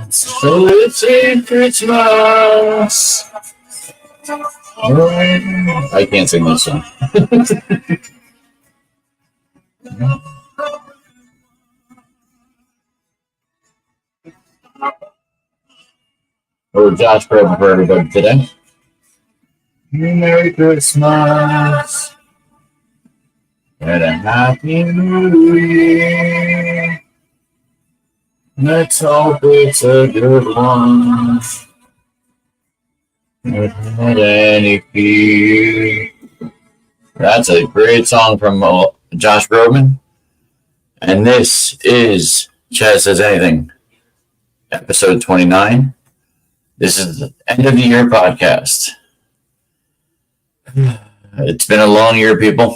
So it's a Christmas. I can't sing this song. Or Josh Groban for everybody today. Merry Christmas and a Happy New Year. Let's hope it's a good one. Without any fear. That's a great song from Josh Groban. And this is Chaz Says Anything, episode 29. This is the end of the year podcast. It's been a long year, people.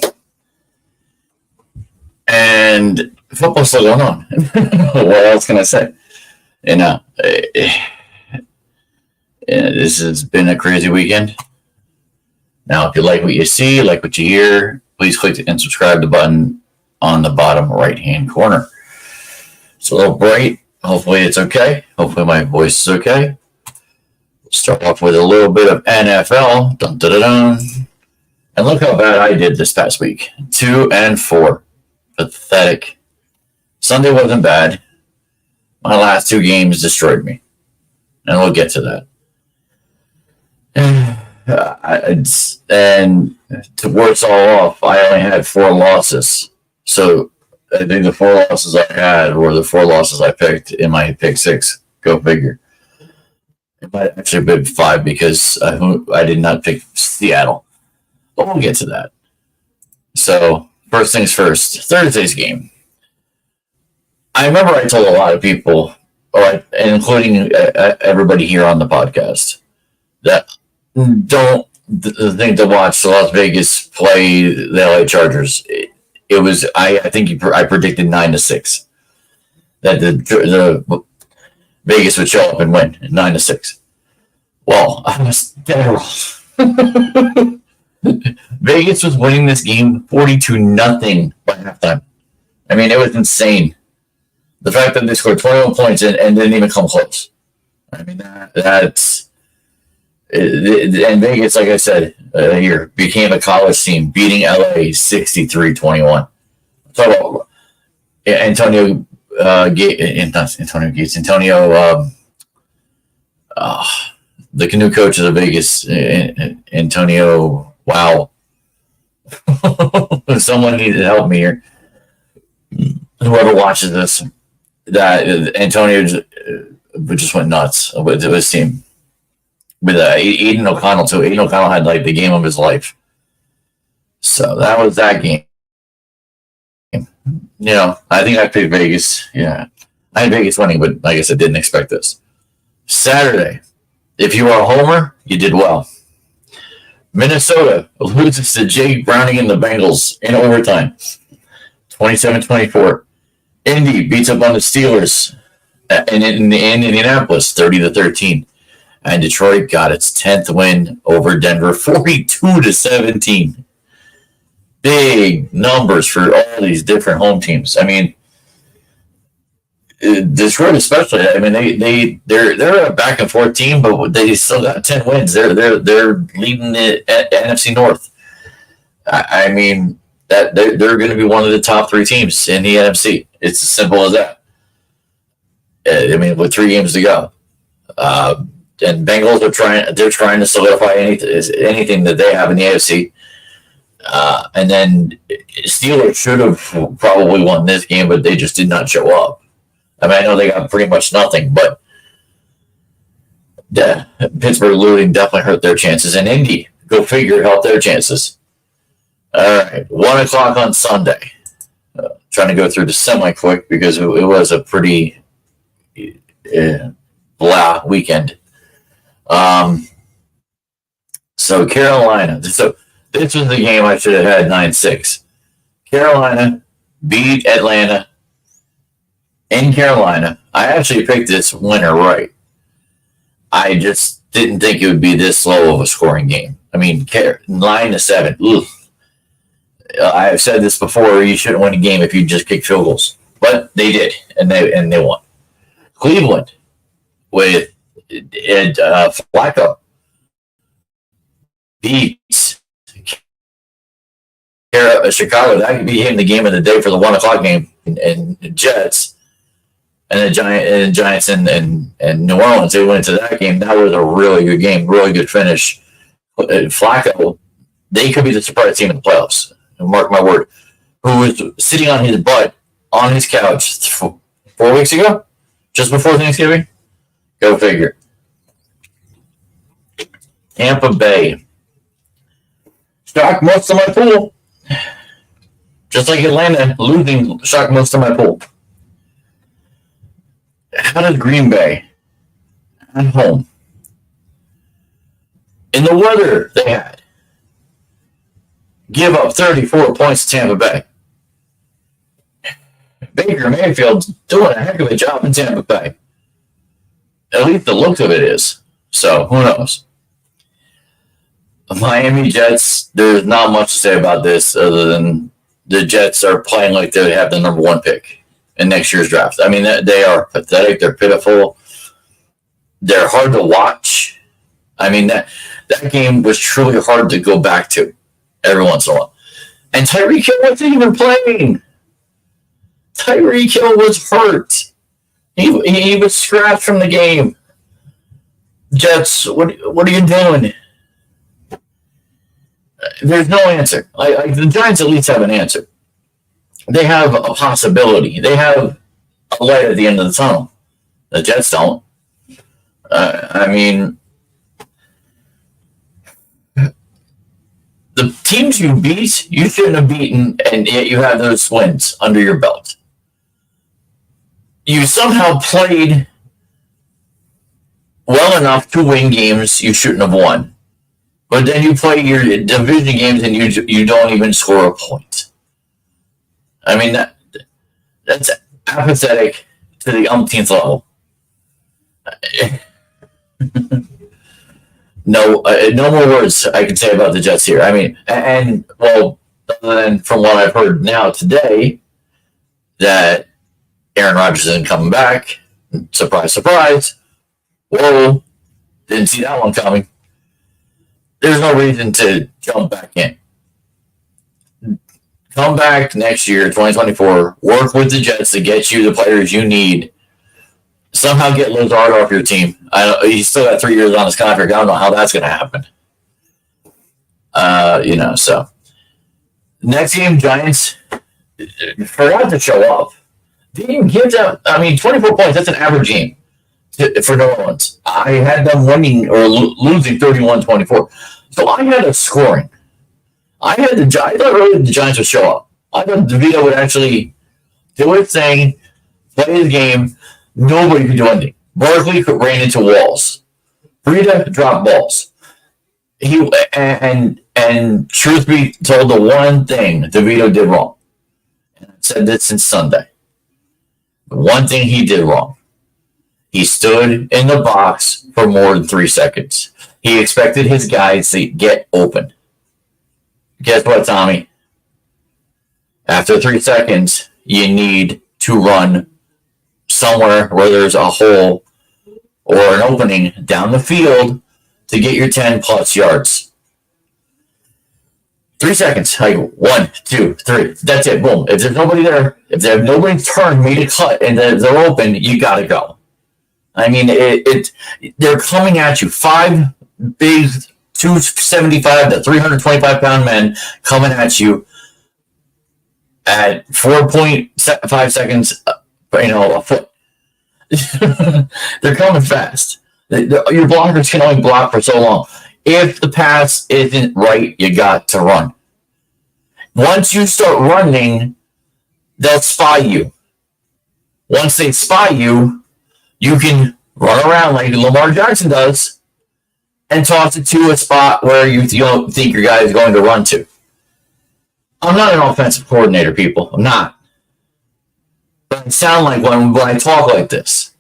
And football's still going on. What else can I say? This has been a crazy weekend. Now, if you like what you see, like what you hear, please click and subscribe the button on the bottom right-hand corner. It's a little bright. Hopefully it's okay. Hopefully my voice is okay. Start off with a little bit of NFL. Dun, dun, dun, dun. And look how bad I did this past week. 2-4. Pathetic. Sunday wasn't bad. My last two games destroyed me. And we'll get to that. And to worse all off, I only had 4 losses. So I think the 4 losses I had were the 4 losses I picked in my pick 6. Go figure. It might actually have been 5 because I did not pick Seattle. But we'll get to that. So, first things first, Thursday's game. I remember I told a lot of people, including everybody here on the podcast, that don't think to watch the Las Vegas play the LA Chargers. It was I think I predicted 9-6 that the Vegas would show up and win 9-6. Well, I was dead wrong. Vegas was winning this game 40-0 by halftime. I mean, it was insane. The fact that they scored 21 points and didn't even come close. I mean, that's... And Vegas, like I said, here, became a college team, beating LA 63-21. So, Antonio Gates, the new coach of the Vegas, Antonio, wow. Someone needed to help me here. Whoever watches this, that Antonio just went nuts with his team. With Aiden O'Connell, too. Aiden O'Connell had, like, the game of his life. So that was that game. You know, I think I picked Vegas. Yeah. I had Vegas winning, but like I said, didn't expect this. Saturday. If you are a homer, you did well. Minnesota loses to Jake Browning and the Bengals in overtime. 27-24. Indy beats up on the Steelers in Indianapolis, 30-13. And Detroit got its 10th win over Denver, 42-17. Big numbers for all these different home teams. I mean, Detroit especially. I mean, they're a back and forth team, but they still got 10 wins. They're leading the NFC North. I mean, that they're going to be one of the top 3 teams in the NFC. It's as simple as that. I mean, with 3 games to go. And Bengals are trying to solidify anything that they have in the AFC. And then Steelers should have probably won this game, but they just did not show up. I mean, I know they got pretty much nothing, but Pittsburgh losing definitely hurt their chances. And Indy, go figure, helped their chances. All right, 1 o'clock on Sunday. Trying to go through the semi-quick because it was a pretty blah weekend. So Carolina. So this was the game I should have had 9-6. Carolina beat Atlanta in Carolina. I actually picked this winner right. I just didn't think it would be this low of a scoring game. I mean, 9-7. Ugh. I've said this before. You shouldn't win a game if you just kick field goals, but they did, and they won. Cleveland with Flacco beats Chicago. That could be him the game of the day for the 1:00 game and Jets and the Giants and New Orleans. They went into that game. That was a really good game, really good finish. Flacco, they could be the surprise team in the playoffs. Mark my word. Who was sitting on his butt on his couch 4 weeks ago, just before Thanksgiving? Go figure. Tampa Bay. Shocked most of my pool. Just like Atlanta, losing shocked most of my pool. How does Green Bay at home, in the weather they had, give up 34 points to Tampa Bay? Baker Mayfield's doing a heck of a job in Tampa Bay. At least the look of it is. So, who knows? Miami Jets, there's not much to say about this other than the Jets are playing like they have the number 1 pick in next year's draft. I mean, they are pathetic. They're pitiful. They're hard to watch. I mean, that game was truly hard to go back to every once in a while. And Tyreek Hill wasn't even playing. Tyreek Hill was hurt. He was scratched from the game. Jets, what are you doing? There's no answer. The Giants at least have an answer. They have a possibility. They have a light at the end of the tunnel. The Jets don't. I mean, the teams you beat, you shouldn't have beaten, and yet you have those wins under your belt. You somehow played well enough to win games you shouldn't have won. But then you play your division games and you don't even score a point. I mean, that's apathetic to the umpteenth level. No more words I can say about the Jets here. I mean, and well, other than from what I've heard now today, that Aaron Rodgers isn't coming back. Surprise, surprise. Whoa, didn't see that one coming. There's no reason to jump back in. Come back next year, 2024. Work with the Jets to get you the players you need. Somehow get Lazard off your team. He's still got 3 years on his contract. I don't know how that's going to happen. So. Next game, Giants forgot to show up. They didn't give them, 24 points, that's an average game for New Orleans. I had them winning or losing 31-24. So I had a scoring. I thought really the Giants would show up. I thought DeVito would actually do his thing, play his game. Nobody could do anything. Barkley ran into walls. Breida dropped balls. And truth be told, the one thing DeVito did wrong, and I've said this since Sunday, the one thing he did wrong, he stood in the box for more than 3 seconds. He expected his guys to get open. Guess what, Tommy? After 3 seconds, you need to run somewhere where there's a hole or an opening down the field to get your 10-plus yards. 3 seconds. Like 1, 2, 3. That's it. Boom. If there's nobody there, if they have nobody turned, made a cut, and they're open, you got to go. I mean, they're coming at you. 5 big 275 to 325-pound men coming at you at 4.5 seconds, a foot. They're coming fast. Your blockers can only block for so long. If the pass isn't right, you got to run. Once you start running, they'll spy you. Once they spy you, you can run around like Lamar Jackson does and toss it to a spot where you don't think your guy is going to run to. I'm not an offensive coordinator, people. I'm not. But I sound like when I talk like this.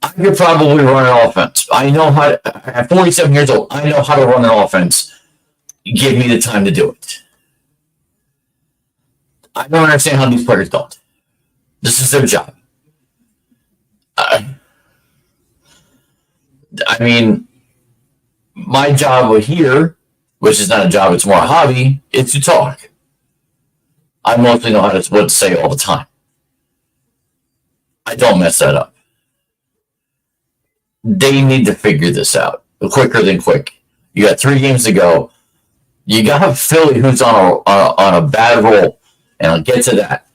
I could probably run an offense. I know how to, at 47 years old, I know how to run an offense. Give me the time to do it. I don't understand how these players don't. This is their job. I mean, my job here, which is not a job, it's more a hobby, is to talk. I mostly know what to say all the time. I don't mess that up. They need to figure this out quicker than quick. You got 3 games to go. You got Philly, who's on a bad roll, and I'll get to that.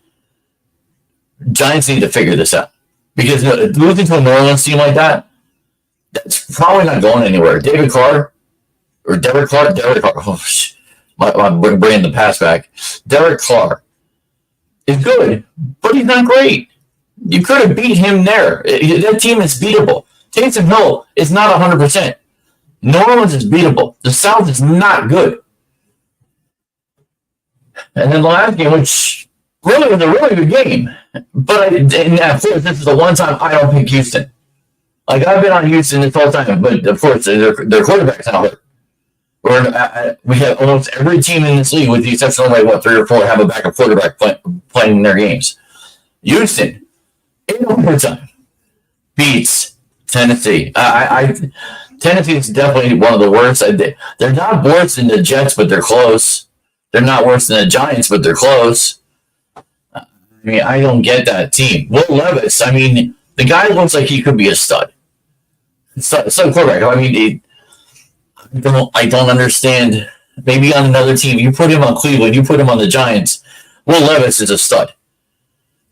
Giants need to figure this out because losing to a New Orleans team like that, that's probably not going anywhere. Derek Carr. Oh, I'm bringing the pass back. Derek Carr is good, but he's not great. You could have beat him there. That team is beatable. Taysom Hill is not 100%. New Orleans is beatable. The South is not good. And then the last game, which really was a really good game, but of course, this is the one time I don't pick Houston. Like, I've been on Houston this whole time, but of course, their quarterback's not hurt. We have almost every team in this league, with the exception of like 3 or 4, have a backup quarterback playing in their games. Houston, in overtime, beats Tennessee. Tennessee is definitely one of the worst. They're not worse than the Jets, but they're close. They're not worse than the Giants, but they're close. I mean, I don't get that team. Will Levis, I mean, the guy looks like he could be a stud. Stud quarterback. I mean, I don't understand. Maybe on another team, you put him on Cleveland, you put him on the Giants. Will Levis is a stud.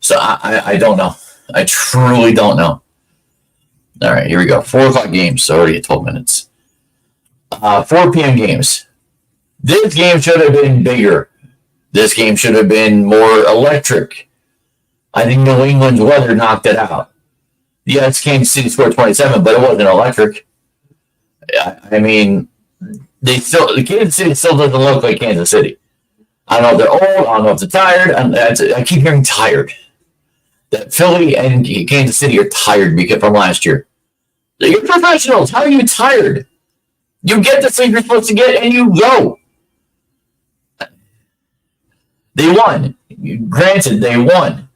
So I don't know. I truly don't know. All right, here we go. 4 o'clock games. So already at 12 minutes. 4 p.m. games. This game should have been bigger. This game should have been more electric. I think New England's weather knocked it out. Yes, Kansas City scored 27, but it wasn't electric. I mean, Kansas City still doesn't look like Kansas City. I don't know if they're old. I don't know if they're tired. I keep hearing tired. That Philly and Kansas City are tired from last year. You're professionals. How are you tired? You get the thing you're supposed to get, and you go. They won. Granted, they won.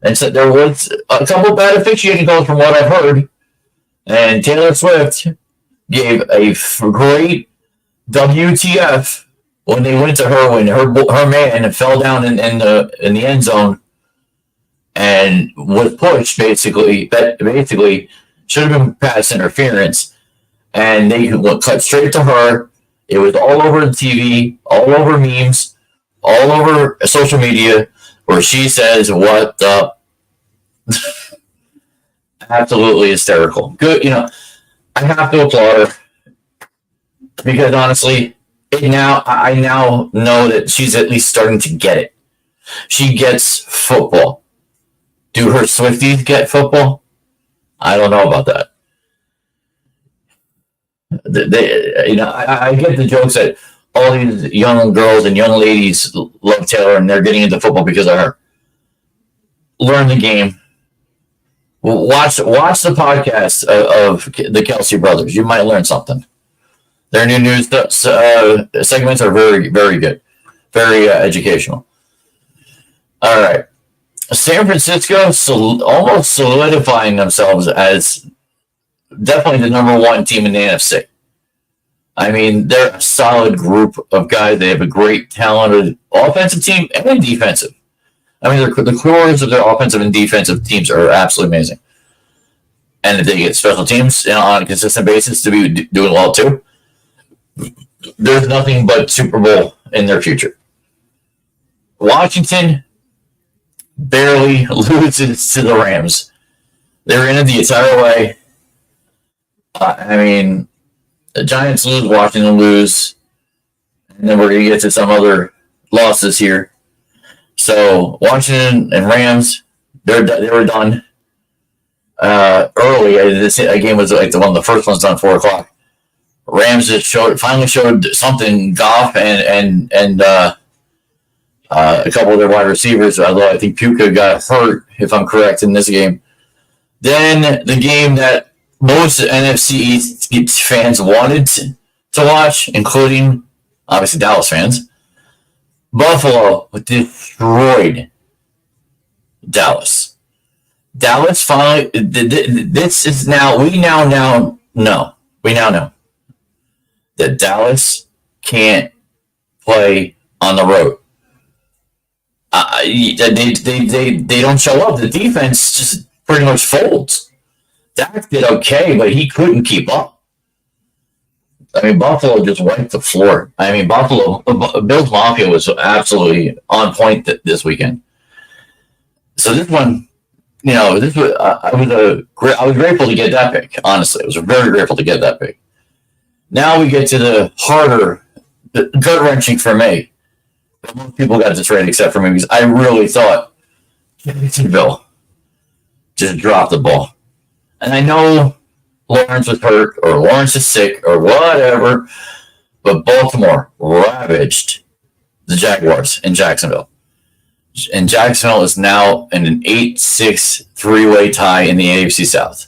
And so there was a couple bad officiating calls from what I've heard. And Taylor Swift gave a great WTF when they went to her when her man fell down in the end zone and was pushed. Basically should have been pass interference, and they cut straight to her. It was all over the TV, all over memes, all over social media, where she says, "What the." Absolutely hysterical. Good, I have to applaud her because honestly, I now know that she's at least starting to get it. She gets football. Do her Swifties get football? I don't know about that. I get the jokes that all these young girls and young ladies love Taylor and they're getting into football because of her. Learn the game. Watch the podcast of the Kelsey brothers. You might learn something. Their new news segments are very, very good. Very educational. All right. San Francisco almost solidifying themselves as definitely the number 1 team in the NFC. I mean, they're a solid group of guys. They have a great, talented offensive team and defensive. I mean, the cores of their offensive and defensive teams are absolutely amazing. And if they get special teams on a consistent basis to be doing well too, there's nothing but Super Bowl in their future. Washington barely loses to the Rams. They were in it the entire way. I mean, the Giants lose, Washington lose, and then we're going to get to some other losses here. So Washington and Rams, they were done early. This game was like one of the first ones done 4 o'clock. Rams just finally showed something. Goff and a couple of their wide receivers, although I think Puka got hurt, if I'm correct, in this game. Then the game that most NFC East fans wanted to watch, including obviously Dallas fans. Buffalo destroyed Dallas. Dallas finally, this is now, we now know We now know that Dallas can't play on the road. They don't show up. The defense just pretty much folds. Dak did okay, but he couldn't keep up. I mean, Buffalo just wiped the floor. I mean, Bills Mafia was absolutely on point this weekend. So this one, this was I was grateful to get that pick. Honestly, I was very grateful to get that pick. Now we get to the harder, the gut wrenching for me. But most people got this right except for me because I really thought Jacksonville just dropped the ball. And I know Lawrence was hurt or Lawrence is sick or whatever, but Baltimore ravaged the Jaguars in Jacksonville. And Jacksonville is now in an 8-6 three-way tie in the AFC South.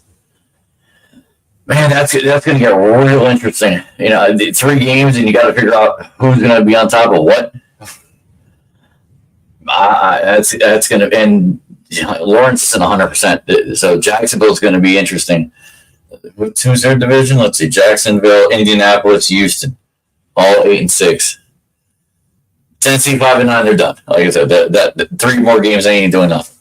Man, that's going to get real interesting. 3 games and you got to figure out who's going to be on top of what. That's going to end. Lawrence isn't 100%. So Jacksonville is going to be interesting. Who's their division? Let's see. Jacksonville, Indianapolis, Houston. All 8-6. Tennessee 5-9, they're done. Like I said, that 3 more games, they ain't doing nothing.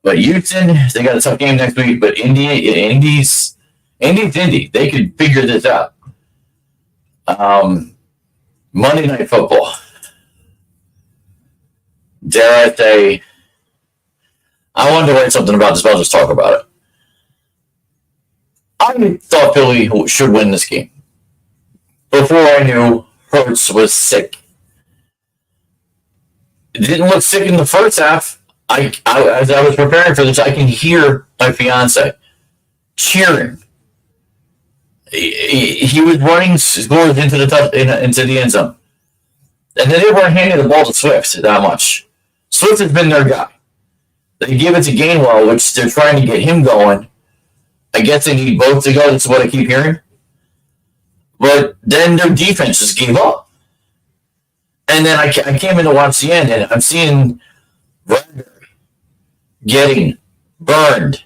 But Houston, they got a tough game next week. But Indy's Indy. They could figure this out. Monday Night Football. Dare I say, I wanted to write something about this, but I'll just talk about it. I thought Philly should win this game. Before I knew Hurts was sick. It didn't look sick in the first half. As I was preparing for this, I can hear my fiance cheering. He was running scores into the end zone. And then they weren't handing the ball to Swift that much. Swift has been their guy. They give it to Gainwell, which they're trying to get him going. I guess they need both to go. That's what I keep hearing. But then their defense just gave up. And then I came in to watch the end, and I'm seeing Bradbury getting burned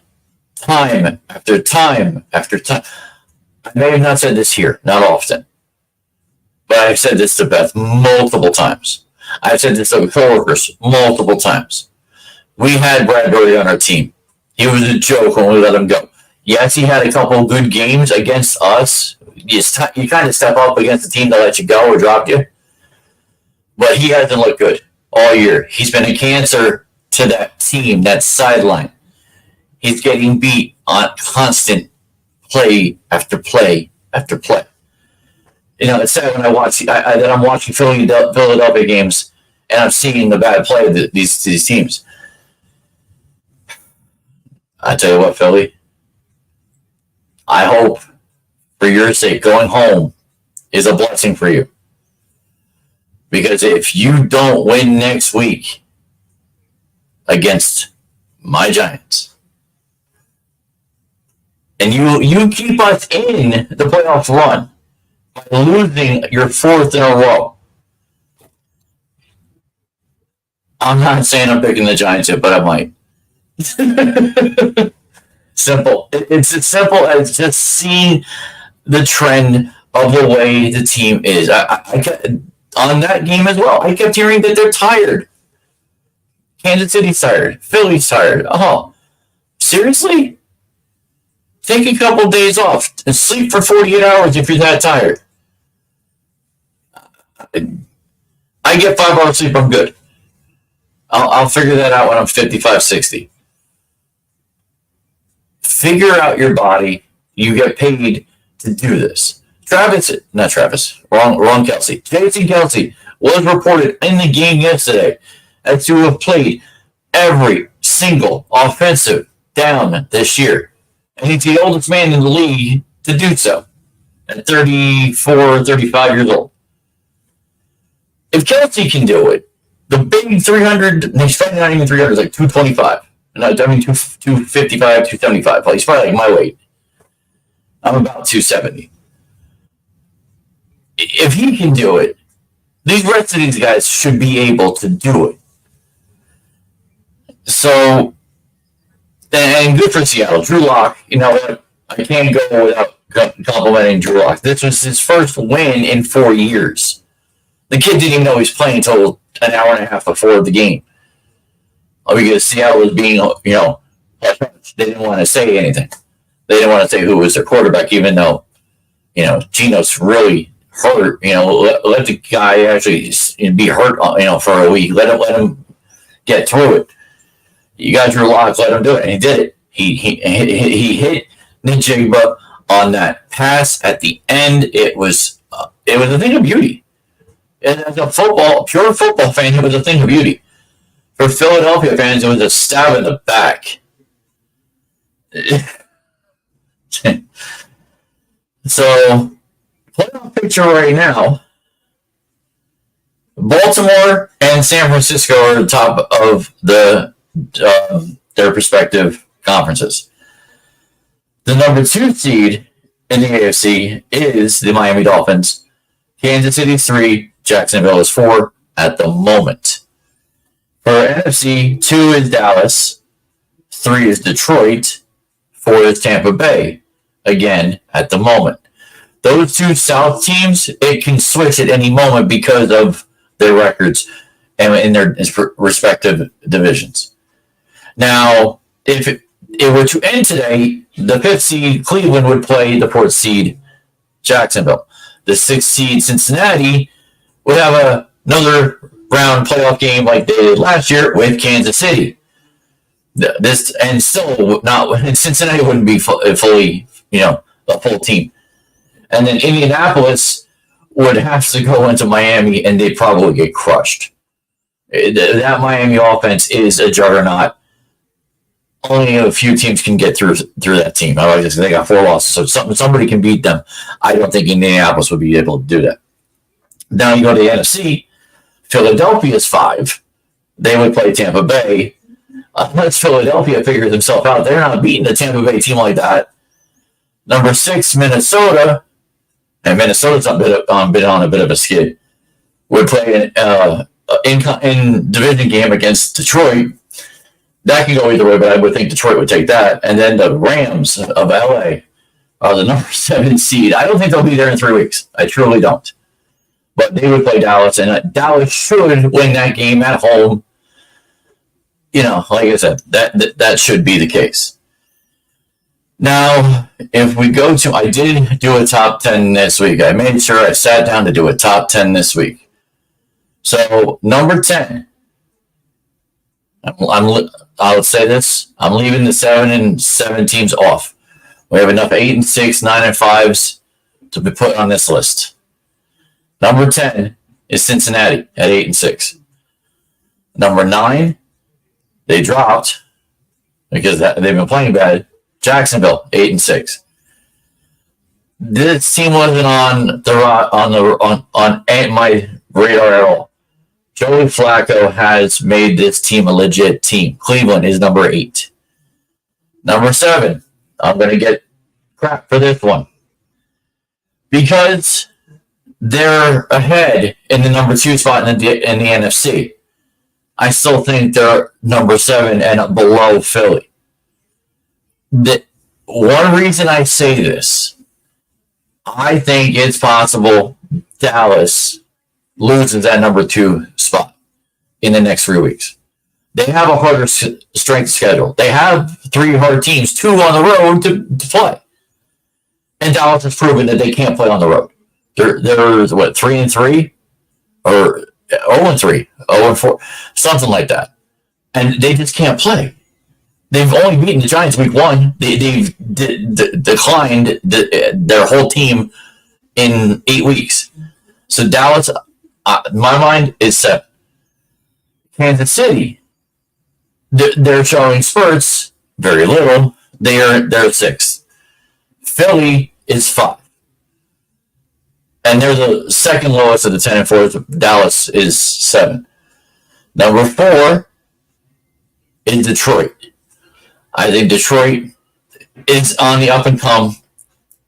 time after time after time. I may have not said this here, not often. But I've said this to Beth multiple times. I've said this to coworkers multiple times. We had Bradbury on our team. He was a joke when we let him go. Yes, he had a couple good games against us. You kind of step up against the team that let you go or dropped you. But he hasn't looked good all year. He's been a cancer to that team, that sideline. He's getting beat on constant play after play after play. It's sad when that I'm watching Philadelphia games and I'm seeing the bad play of these teams. I tell you what, Philly, I hope for your sake going home is a blessing for you. Because if you don't win next week against my Giants, and you keep us in the playoff run by losing your 4th in a row, I'm not saying I'm picking the Giants yet, but I might. Simple. It's as simple as just seeing the trend of the way the team is. On that game as well, I kept hearing that they're tired. Kansas City's tired. Philly's tired. Oh, seriously? Take a couple days off and sleep for 48 hours if you're that tired. I get 5 hours sleep, I'm good. I'll figure that out when I'm 55, 60. Figure out your body. You get paid to do this. Wrong Kelsey. Jason Kelsey was reported in the game yesterday as to have played every single offensive down this year. And he's the oldest man in the league to do so at 34, 35 years old. If Kelsey can do it, the big 300, he's probably not even 300, it's like 225. No, I mean 255, 275. He's probably like my weight. I'm about 270. If he can do it, these rest of these guys should be able to do it. So, and good for Seattle. Drew Lock, you know what? I can't go without complimenting Drew Lock. This was his first win in 4 years. The kid didn't even know he was playing until an hour and a half before the game. Because Seattle was being, they didn't want to say anything. They didn't want to say who was their quarterback, even though, Geno's really hurt. Let the guy actually be hurt, for a week. Let him get through it. You got Drew Lock, let him do it, and he did it. He hit Njigba on that pass at the end. It was a thing of beauty. And as a pure football fan, it was a thing of beauty. For Philadelphia fans, it was a stab in the back. So, playoff picture right now, Baltimore and San Francisco are at the top of their respective conferences. The number 2 seed in the AFC is the Miami Dolphins. Kansas City 3, Jacksonville is 4 at the moment. For NFC, 2 is Dallas, 3 is Detroit, 4 is Tampa Bay, again, at the moment. Those 2 South teams, it can switch at any moment because of their records and in their respective divisions. Now, if it were to end today, the 5th seed Cleveland would play the 4th seed Jacksonville. The 6th seed Cincinnati would have another round playoff game like they did last year with Kansas City. Cincinnati wouldn't be fully, a full team. And then Indianapolis would have to go into Miami, and they'd probably get crushed. That Miami offense is a juggernaut. Only a few teams can get through that team. Otherwise, they got 4 losses, so somebody can beat them. I don't think Indianapolis would be able to do that. Now you go to the NFC. Philadelphia's 5. They would play Tampa Bay. Unless Philadelphia figures themselves out, they're not beating the Tampa Bay team like that. Number 6, Minnesota, and Minnesota's been on a bit of a skid, would play in division game against Detroit. That can go either way, but I would think Detroit would take that. And then the Rams of LA are the number 7 seed. I don't think they'll be there in 3 weeks. I truly don't. But they would play Dallas, and Dallas should win that game at home. Like I said, that should be the case. Now, if we go to, I did do a top 10 this week. I made sure I sat down to do a top 10 this week. So, number 10. I'll say this. I'm leaving the 7-7 teams off. We have enough 8-6, 9-5s to be put on this list. Number 10 is Cincinnati at 8-6. Number 9, they dropped because they've been playing bad. Jacksonville 8-6. This team wasn't on my radar at all. Joey Flacco has made this team a legit team. Cleveland is number 8. Number 7, I'm going to get crap for this one. Because they're ahead in the number 2 spot in the NFC. I still think they're number 7 and below Philly. The one reason I say this, I think it's possible Dallas loses that number 2 spot in the next 3 weeks. They have a harder strength schedule. They have 3 hard teams, 2 on the road to play. And Dallas has proven that they can't play on the road. They're 3-3 or 0-3, 0-4, something like that. And they just can't play. They've only beaten the Giants week 1. They've declined their whole team in 8 weeks. So Dallas, my mind is set. Kansas City, they're showing spurts, very little. They're 6th. Philly is 5. And they're the second lowest of the 10-4. Dallas is 7. Number 4 is Detroit. I think Detroit is on the up and come.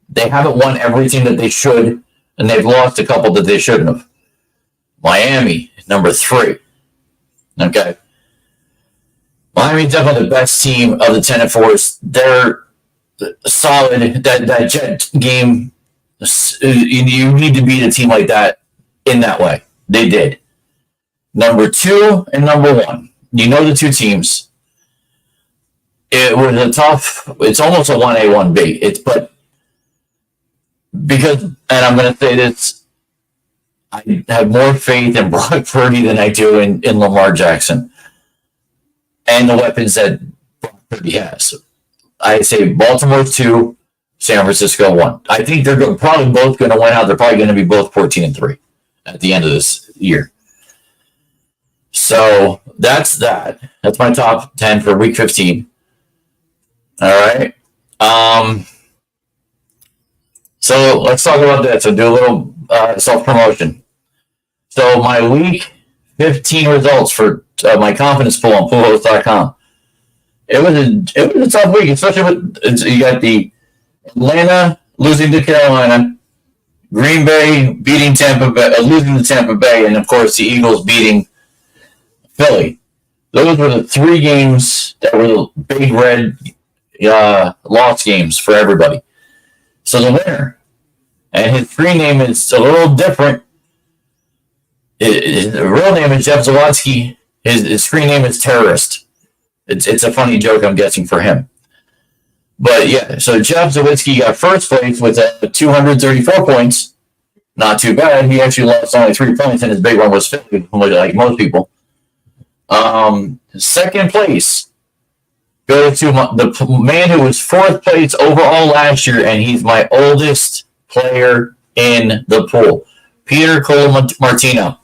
They haven't won everything that they should, and they've lost a couple that they shouldn't have. Miami, number 3. Miami's definitely the best team of the 10-4s. solid. That Jet game, you need to beat a team like that in that way. They did. Number 2 and number 1. You know the two teams. It was a tough. It's almost a 1A 1B. But because, and I'm going to say this, I have more faith in Brock Purdy than I do in Lamar Jackson and the weapons that Brock Purdy has. I say Baltimore 2, San Francisco 1. I think they're probably both going to win out. They're probably going to be both 14-3 at the end of this year. So that's that. That's my top 10 for week 15. All right. So let's talk about that. So do a little self-promotion. So my week 15 results for my confidence pool on poolhost.com. It was a tough week, especially with you got the Atlanta losing to Carolina, Green Bay beating Tampa Bay, losing to Tampa Bay, and of course the Eagles beating Philly. Those were the 3 games that were the big red loss games for everybody. So the winner, and his screen name is a little different. His real name is Jeff Zawadzki. His screen name is Terrorist. It's a funny joke, I'm guessing, for him. But yeah, so Jeff Zawadzki got first place with 234 points. Not too bad. He actually lost only 3 points, and his big one was Philly, like most people. Second place goes to the man who was 4th place overall last year, and he's my oldest player in the pool, Peter Colamartino.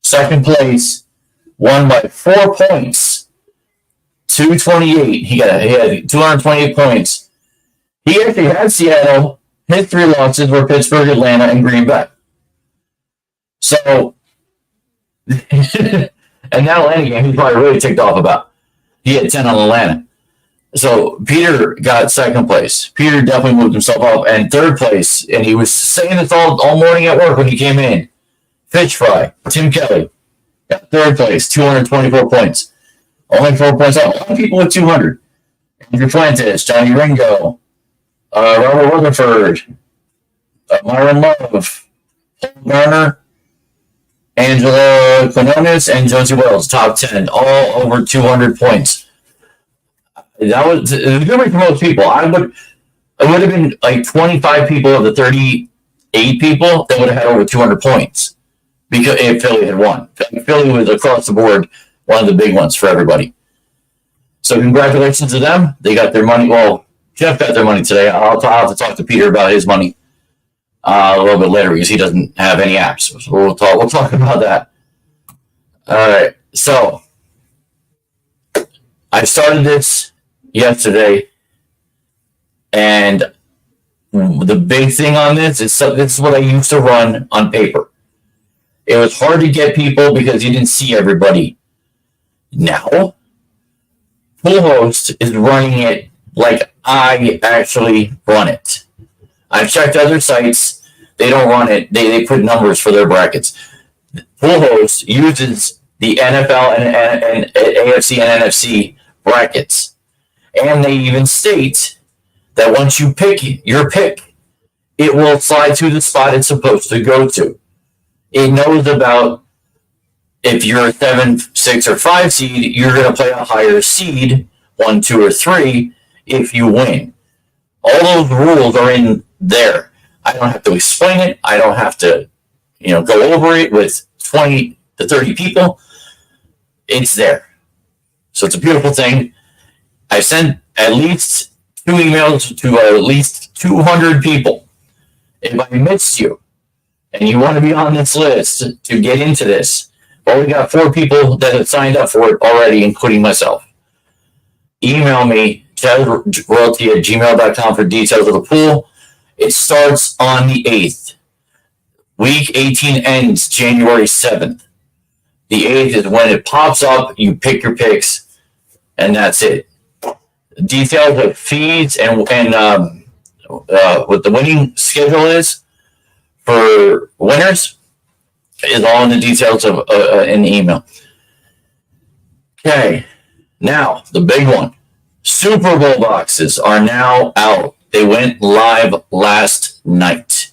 Second place, won by 4 points, 228. He had 228 points. He actually had Seattle. His 3 losses were Pittsburgh, Atlanta, and Green Bay. So, and that Atlanta game, he's probably really ticked off about. He had 10 on Atlanta. So Peter got second place. Peter definitely moved himself up. And third place, and he was saying this all morning at work when he came in, Fish Fry, Tim Kelly, got third place, 224 points. Only 4 points out. A lot of people with 200. Andrew Fuentes, Johnny Ringo, Robert Rutherford, Myron Love, Paul Garner, Angela Quinones, and Josie Wells, top 10, all over 200 points. It was a good week for most people. It would have been like 25 people of the 38 people that would have had over 200 points because if Philly had won. Philly was across the board one of the big ones for everybody. So congratulations to them. They got their money. Well, Jeff got their money today. I'll have to talk to Peter about his money a little bit later because he doesn't have any apps. So we'll talk about that. All right. So I started this yesterday, and the big thing on this is this is what I used to run on paper. It was hard to get people because you didn't see everybody. Now, Poolhost is running it like I actually run it. I've checked other sites. They don't run it. They put numbers for their brackets. Poolhost uses the NFL and AFC and NFC brackets. And they even state that once you pick your pick, it will slide to the spot it's supposed to go to. It knows about if you're a 7, 6, or 5 seed, you're going to play a higher seed, 1, 2, or 3, if you win. All those rules are in there. I don't have to explain it. I don't have to, go over it with 20 to 30 people. It's there. So it's a beautiful thing. I sent at least 2 emails to at least 200 people. If I missed you and you want to be on this list to get into this, well, we got 4 people that have signed up for it already, including myself. Email me, chadroyalty@gmail.com for details of the pool. It starts on the 8th. Week 18 ends January 7th. The 8th is when it pops up, you pick your picks, and that's it. Details of feeds and what the winning schedule is for winners is all in the details of in the email. Okay, now the big one. Super Bowl boxes are now out. They went live last night.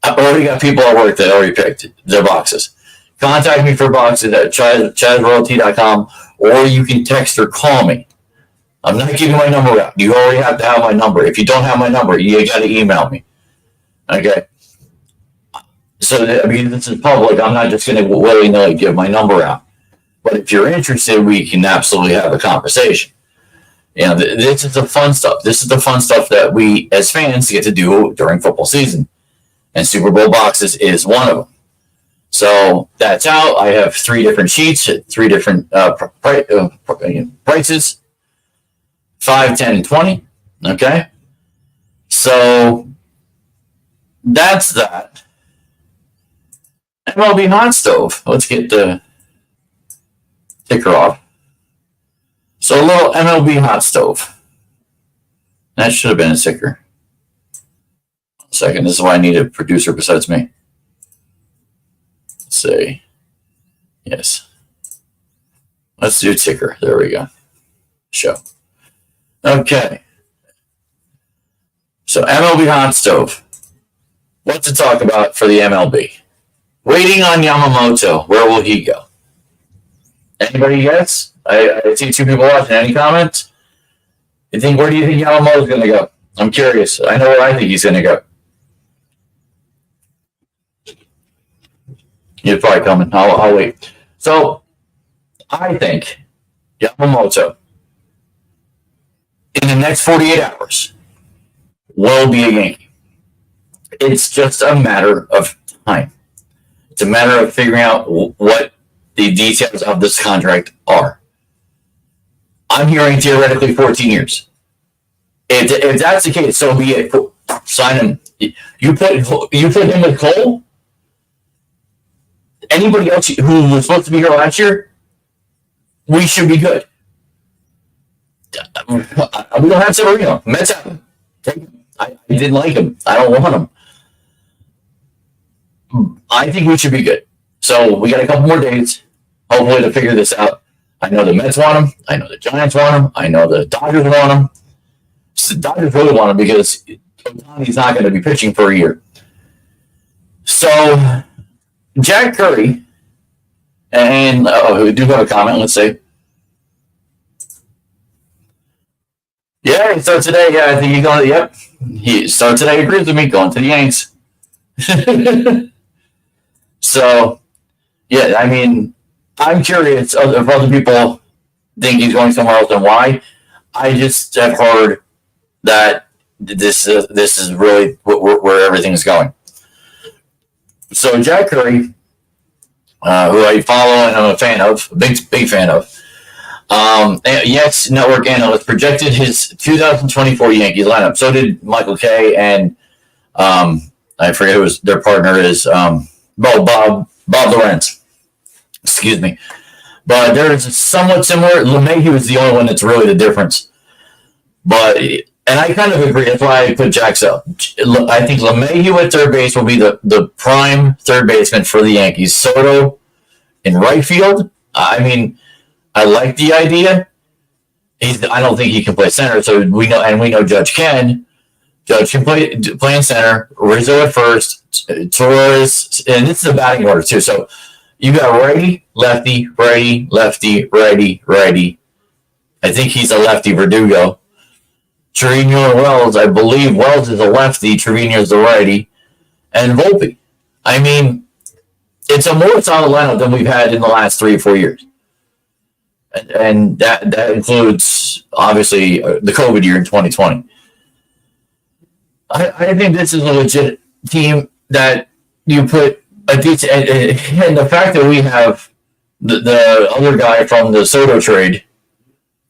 I've already got people at work that already picked their boxes. Contact me for boxes at chazroyalty.com, or you can text or call me. I'm not giving my number out. You already have to have my number. If you don't have my number, you got to email me. Okay? So, I mean, this is public. I'm not just going to willy-nilly give my number out. But if you're interested, we can absolutely have a conversation. You know, this is the fun stuff. This is the fun stuff that we, as fans, get to do during football season. And Super Bowl boxes is one of them. So that's out. I have 3 different sheets, 3 different prices, 5, 10, and 20. Okay. So that's that. MLB Hot Stove. Let's get the ticker off. So a little MLB Hot Stove. That should have been a ticker. 1 second. This is why I need a producer besides me. Let's see. Yes. Let's do ticker. There we go. Show. Okay. So MLB Hot Stove. What to talk about for the MLB? Waiting on Yamamoto. Where will he go? Anybody guess? I see 2 people watching. Any comments? Where do you think Yamamoto's going to go? I'm curious. I know where I think he's going to go. He's probably coming. I'll wait. So, I think Yamamoto, in the next 48 hours, will be a Yankee. It's just a matter of time. It's a matter of figuring out what the details of this contract are. I'm hearing theoretically 14 years. If that's the case, so be it. Sign him. You put him with Cole. Anybody else who was supposed to be here last year, we should be good. We don't have Severino. Mets have him. Take him. I didn't like him. I don't want him. I think we should be good. So we got a couple more days, hopefully, to figure this out. I know the Mets want him. I know the Giants want him. I know the Dodgers want him. So the Dodgers really want him because Ohtani's not going to be pitching for a year. So Jack Curry, and we do have a comment. Let's see. Yeah, he starts today. Yeah, I think he's going to. Yep, he starts today. Agrees with me. Going to the Yanks. So, yeah, I mean, I'm curious if other people think he's going somewhere else and why. I just have heard that this is really where everything's going. So Jack Curry, who I follow and I'm a fan of, big fan of, Yanks Network analyst projected his 2024 Yankees lineup. So did Michael Kay and I forget who their partner is. Bob Lorenz. Excuse me. But there's somewhat similar. LeMahieu was the only one that's really the difference. But, and I kind of agree. That's why I put Jack up. I think LeMahieu at third base will be the prime third baseman for the Yankees. Soto in right field. I mean, I like the idea. I don't think he can play center. So we know Judge can. Judge can play in center. Rizzo at first. Torres, and this is a batting order too. So you got righty, lefty, righty, lefty, righty, righty. I think he's a lefty, Verdugo. Trevino and Wells. I believe Wells is a lefty. Trevino is the righty, and Volpe. I mean, it's a more solid lineup than we've had in the last 3 or 4 years, and that includes obviously the COVID year in 2020. I think this is a legit team that you put a decent, and the fact that we have the other guy from the Soto trade,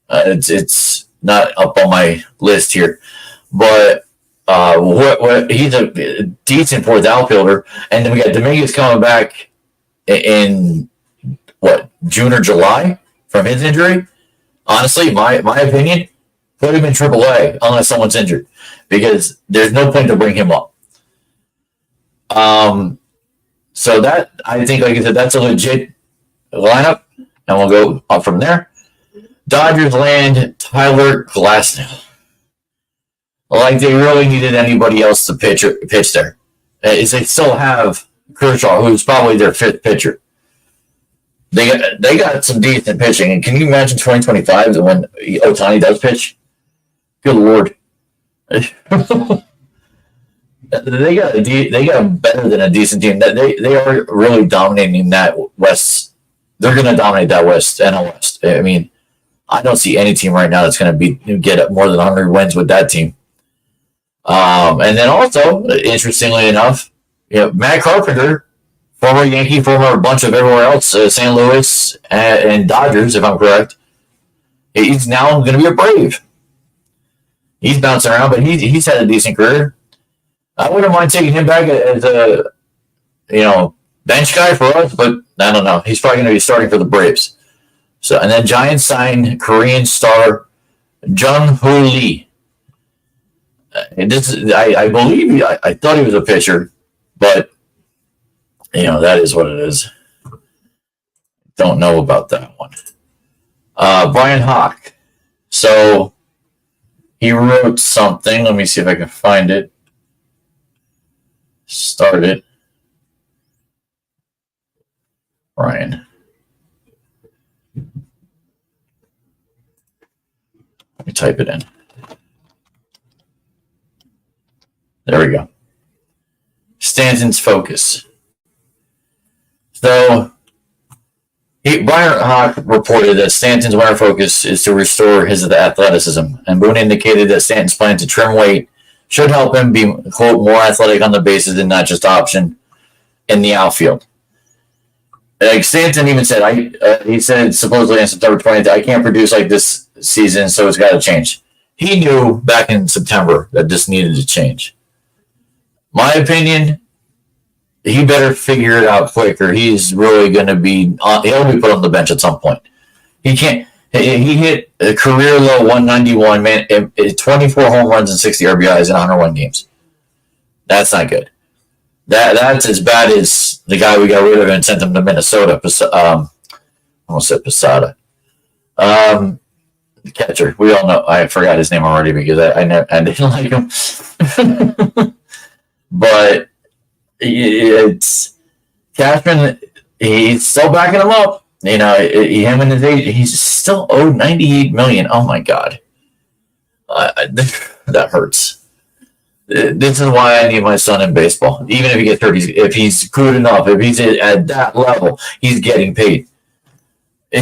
it's not up on my list here, but he's a decent fourth outfielder, and then we got Dominguez coming back in June or July from his injury. Honestly, my opinion, put him in AAA unless someone's injured, because there's no point to bring him up. So that, I think, like I said, that's a legit lineup, and we'll go up from there. Dodgers land Tyler Glasnow. Like they really needed anybody else to pitch there. Is they still have Kershaw, who's probably their fifth pitcher. They got some decent pitching. And can you imagine 2025 when Ohtani does pitch? Good Lord. They got better than a decent team. They are really dominating that West. They're going to dominate that West, NL West. I mean, I don't see any team right now that's going to get more than 100 wins with that team. And then also, interestingly enough, Matt Carpenter, former Yankee, former bunch of everywhere else, St. Louis and Dodgers, if I'm correct, he's now going to be a Brave. He's bouncing around, but he's had a decent career. I wouldn't mind taking him back as a bench guy for us, but I don't know. He's probably going to be starting for the Braves. So, and then Giants signed Korean star Jung-Hoo Lee. And this is, I believe, I thought he was a pitcher, but that is what it is. Don't know about that one. Brian Hawk. So he wrote something. Let me see if I can find it. Start it. Brian. Let me type it in. There we go. Stanton's focus. So, Brian Hawk reported that Stanton's winter focus is to restore his athleticism, and Boone indicated that Stanton's plan to trim weight should help him be, quote, more athletic on the bases and not just option in the outfield. Like Stanton even said, he said supposedly on September 20th, I can't produce like this season, so it's got to change. He knew back in September that this needed to change. My opinion, he better figure it out quick, or he's really going to be he'll be put on the bench at some point. He can't. He hit a career low 191, man, 24 home runs and 60 RBIs in 101 games. That's not good. That's as bad as the guy we got rid of and sent him to Minnesota. Almost said Posada. The catcher. We all know. I forgot his name already because I didn't like him. But it's Cashman. He's still backing him up. Him and his age, he's still owed $98 million. Oh my God, that hurts. This is why I need my son in baseball. Even if he gets hurt, if he's good enough, if he's at that level, he's getting paid. Yeah,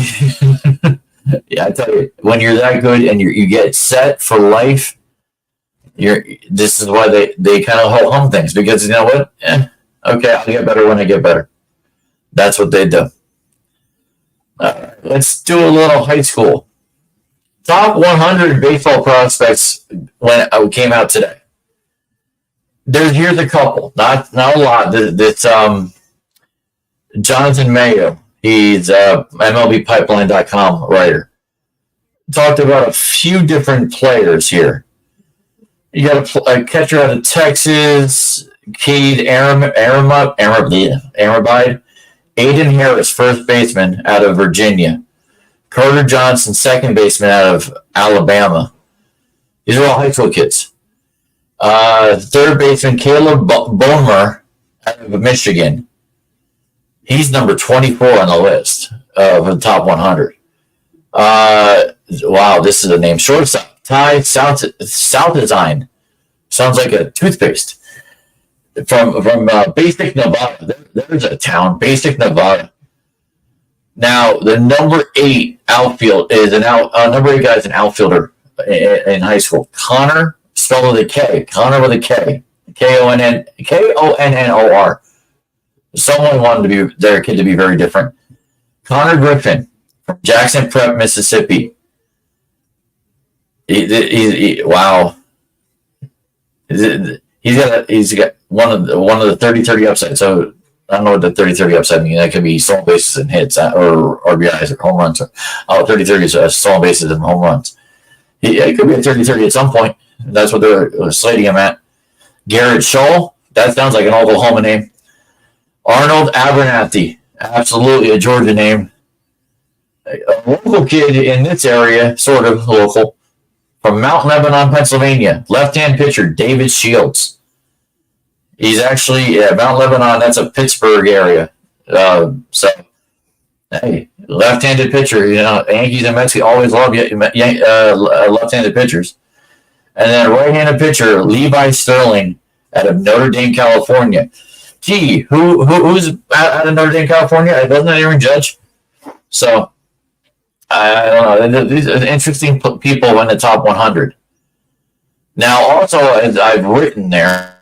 I tell you, when you're that good and you get set for life, this is why they kind of hum things, because you know what? Okay, I'll get better when I get better. That's what they do. Let's do a little high school. Top 100 baseball prospects when it came out today. Here's a couple, not a lot. This Jonathan Mayo. He's MLBpipeline.com writer. Talked about a few different players here. You got a catcher out of Texas, Cade Arabide. Aiden Harris, first baseman out of Virginia. Carter Johnson, second baseman out of Alabama. These are all high school kids. Third baseman Caleb Boehmer out of Michigan. He's number 24 on the list of the top 100. Wow, this is a name. Shortstop Ty Southazine. Sounds like a toothpaste. From Basic, Nevada. There's a town, Basic, Nevada. Now, the number 8 outfield is number 8 guy is an outfielder in high school. Connor, spelled with a K. Connor with a K. Konnor. Someone wanted their kid to be very different. Connor Griffin from Jackson Prep, Mississippi. Wow. He's got one of the 30-30 upside. So I don't know what the 30-30 upside means. That could be stolen bases and hits, or RBIs or home runs. 30-30 is stolen bases and home runs. It could be a 30-30 at some point. That's what they're slating him at. Garrett Scholl. That sounds like an Oklahoma name. Arnold Abernathy. Absolutely a Georgia name. A local kid in this area, sort of local, from Mount Lebanon, Pennsylvania, left-hand pitcher David Shields. He's actually Mount Lebanon. That's a Pittsburgh area. So, hey, left-handed pitcher. Yankees and Mets always love left-handed pitchers. And then right-handed pitcher Levi Sterling out of Notre Dame, California. Gee, who's out of Notre Dame, California? Doesn't Aaron Judge? So, I don't know. These are interesting people in the top 100. Now, also, as I've written there,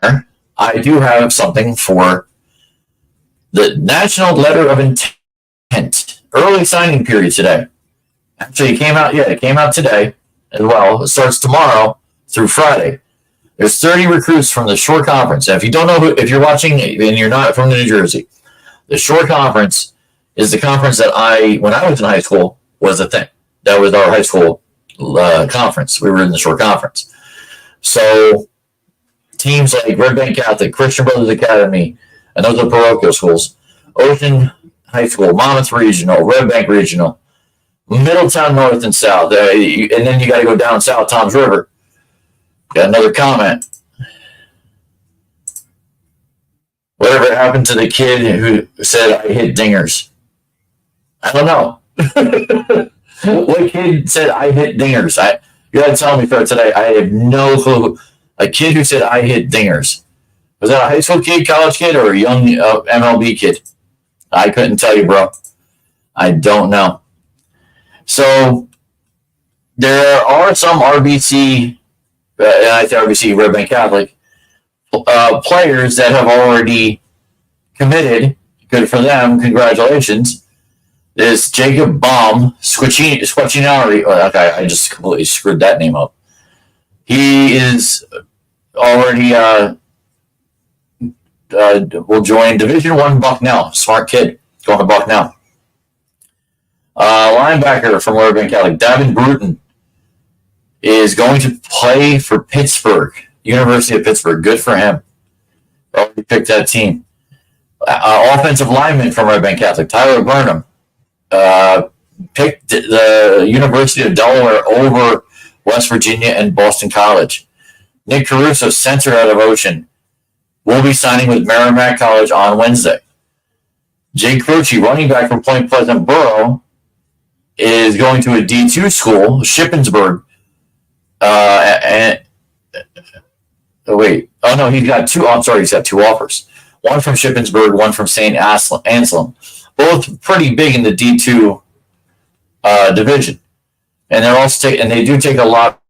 I do have something for the National Letter of Intent. Early signing period today. Actually, it came out today as well. It starts tomorrow through Friday. There's 30 recruits from the Shore Conference. And if you don't know if you're watching and you're not from New Jersey, the Shore Conference is the conference that when I was in high school, was the thing. That was our high school conference. We were in the Shore Conference. So teams like Red Bank Catholic, Christian Brothers Academy, and those are parochial schools, Ocean High School, Monmouth Regional, Red Bank Regional, Middletown North and South, and then you got to go down south, Toms River. Got another comment. Whatever happened to the kid who said I hit dingers? I don't know. What kid said I hit dingers? You got to tell me for today. I have no clue. A kid who said I hit dingers. Was that a high school kid, college kid, or a young MLB kid? I couldn't tell you, bro. I don't know. So there are some RBC, and I think RBC, Red Bank Catholic, players that have already committed. Good for them. Congratulations. There's Jacob Baum, Squaccinari. Oh, okay, I just completely screwed that name up. He is already will join Division I Bucknell. Smart kid going to Bucknell. Linebacker from Red Bank Catholic, Davin Bruton, is going to play for Pittsburgh, University of Pittsburgh. Good for him. Already picked that team. Offensive lineman from Red Bank Catholic, Tyler Burnham, picked the University of Delaware over West Virginia and Boston College. Nick Caruso, center out of Ocean, will be signing with Merrimack College on Wednesday. Jake Croce, running back from Point Pleasant Borough, is going to a D2 school, Shippensburg. He's got two. I'm sorry, he's got two offers. One from Shippensburg, one from St. Anselm. Both pretty big in the D2 division, and they're also they do take a lot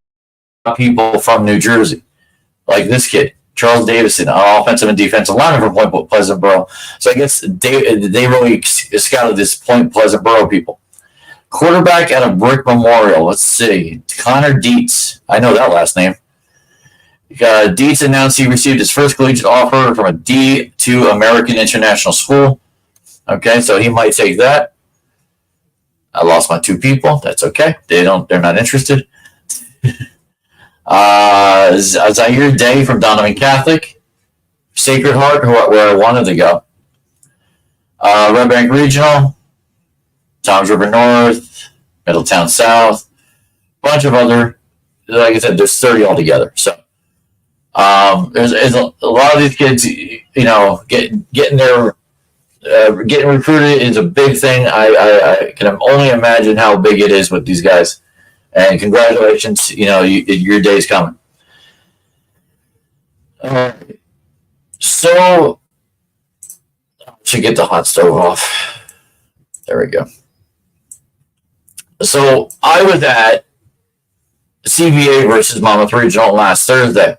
of people from New Jersey, like this kid, Charles Davison, an offensive and defensive lineman from Point Pleasant Borough. So I guess they really scouted this Point Pleasant Borough people. Quarterback at a Brick Memorial. Let's see, Connor Dietz. I know that last name. Dietz announced he received his first collegiate offer from a D2 American International School. Okay, so he might take that. I lost my two people. That's okay. They're not interested. Zaire Day from Donovan Catholic. Sacred Heart, where I wanted to go. Red Bank Regional. Toms River North. Middletown South. Bunch of other, like I said, there's 30 altogether. So there's a lot of these kids, getting their getting recruited is a big thing. I can only imagine how big it is with these guys. And congratulations, your day's coming. So I should get the hot stove off. There we go. So I was at CBA versus Monmouth Regional last Thursday.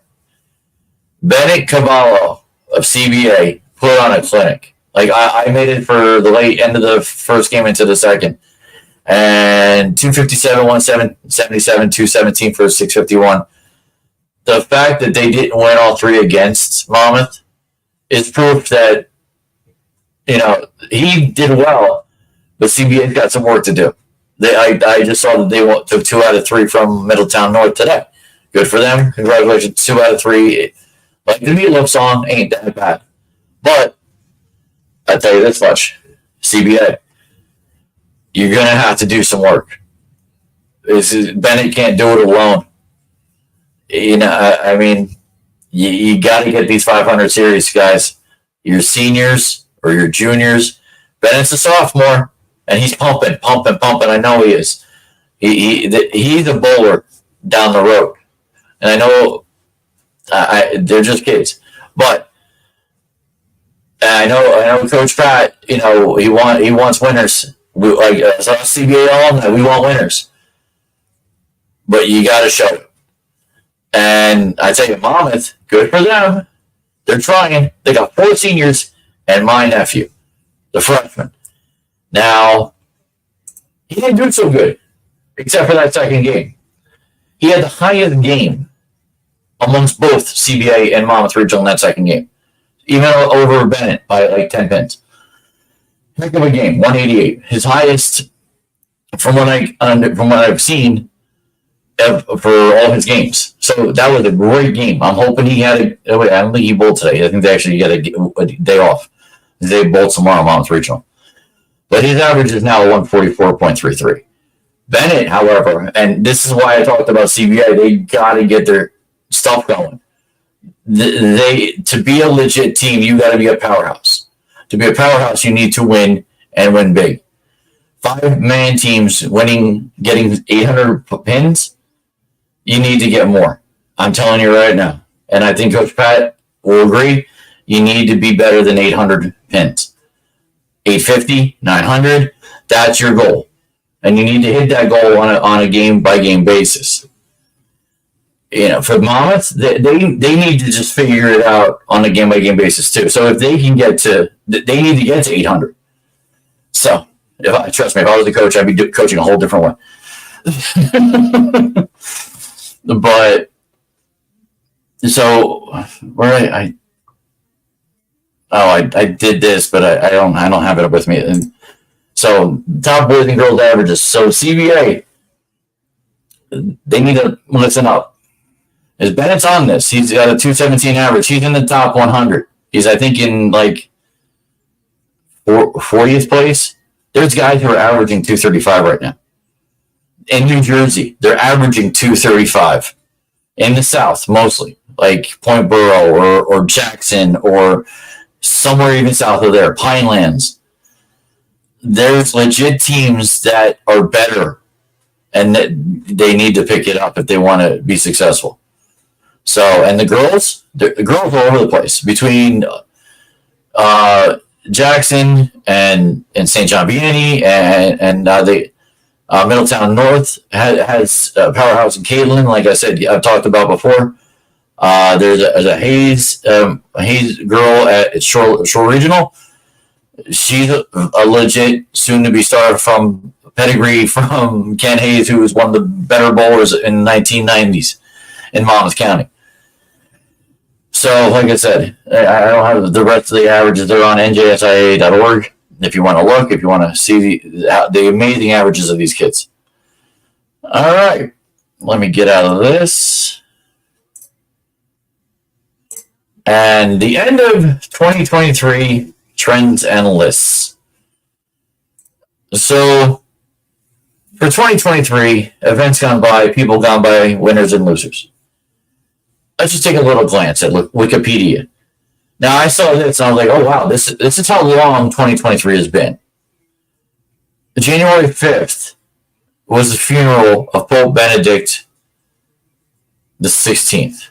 Bennett Cavallo of CBA put on a clinic. Like I made it for the late end of the first game into the second. And 257, 177, 217 for 651. The fact that they didn't win all three against Monmouth is proof that, he did well, but CBA's got some work to do. I just saw that they took 2 out of 3 from Middletown North today. Good for them. Congratulations. 2 out of 3. Like the Meatloaf song ain't that bad. But I tell you this much, CBA. you're going to have to do some work. Bennett can't do it alone. I mean, you got to get these 500 series, guys. Your seniors or your juniors. Bennett's a sophomore, and he's pumping. I know he is. He's a bowler down the road, and I know they're just kids, but I know Coach Pratt. He wants winners. As us CBA alumni, we want winners, but you got to show it. And I tell you, Monmouth, good for them. They're trying. They got 4 seniors and my nephew, the freshman. Now, he didn't do so good, except for that second game. He had the highest game amongst both CBA and Monmouth Regional in that second game, even over Bennett by like 10 pins. Heck of a game, 188. His highest from what I've seen for all his games. So that was a great game. I'm hoping he had I don't think he bowled today. I think they actually got a day off. They bowl tomorrow, Monmouth Regional. But his average is now 144.33. Bennett, however, and this is why I talked about CBI, they got to get their stuff going. To be a legit team, you got to be a powerhouse. To be a powerhouse, you need to win and win big. 5-man teams getting 800 pins, you need to get more. I'm telling you right now. And I think Coach Pat will agree, you need to be better than 800 pins. 850, 900, that's your goal. And you need to hit that goal on a game-by-game basis. For Monmouth, they need to just figure it out on a game-by-game basis too. So if they can they need to get to 800. So, trust me, if I was the coach, I'd be coaching a whole different way. But, so, where I did this, but I don't have it with me. And so, top boys and girls averages. So, CBA, they need to listen up. As Bennett's on this, he's got a 217 average. He's in the top 100. He's, I think, in like 40th place. There's guys who are averaging 235 right now. In New Jersey, they're averaging 235. In the South, mostly, like Point Borough or Jackson or somewhere even south of there, Pinelands. There's legit teams that are better, and that they need to pick it up if they want to be successful. So, and the girls are all over the place between Jackson and St. John Vianney and the Middletown North has a powerhouse in Caitlin. Like I said, I've talked about before. There's a Hayes girl at Shore Regional. She's a legit soon-to-be star from pedigree from Ken Hayes, who was one of the better bowlers in the 1990s in Monmouth County. So, like I said, I don't have the rest of the averages. They're on njsia.org. If you want to look, if you want to see the amazing averages of these kids. All right. Let me get out of this. And the end of 2023 trends and lists. So, for 2023, events gone by, people gone by, winners and losers. Let's just take a little glance at Wikipedia. Now, I saw this and I was like, oh, wow, this is how long 2023 has been. January 5th was the funeral of Pope Benedict the 16th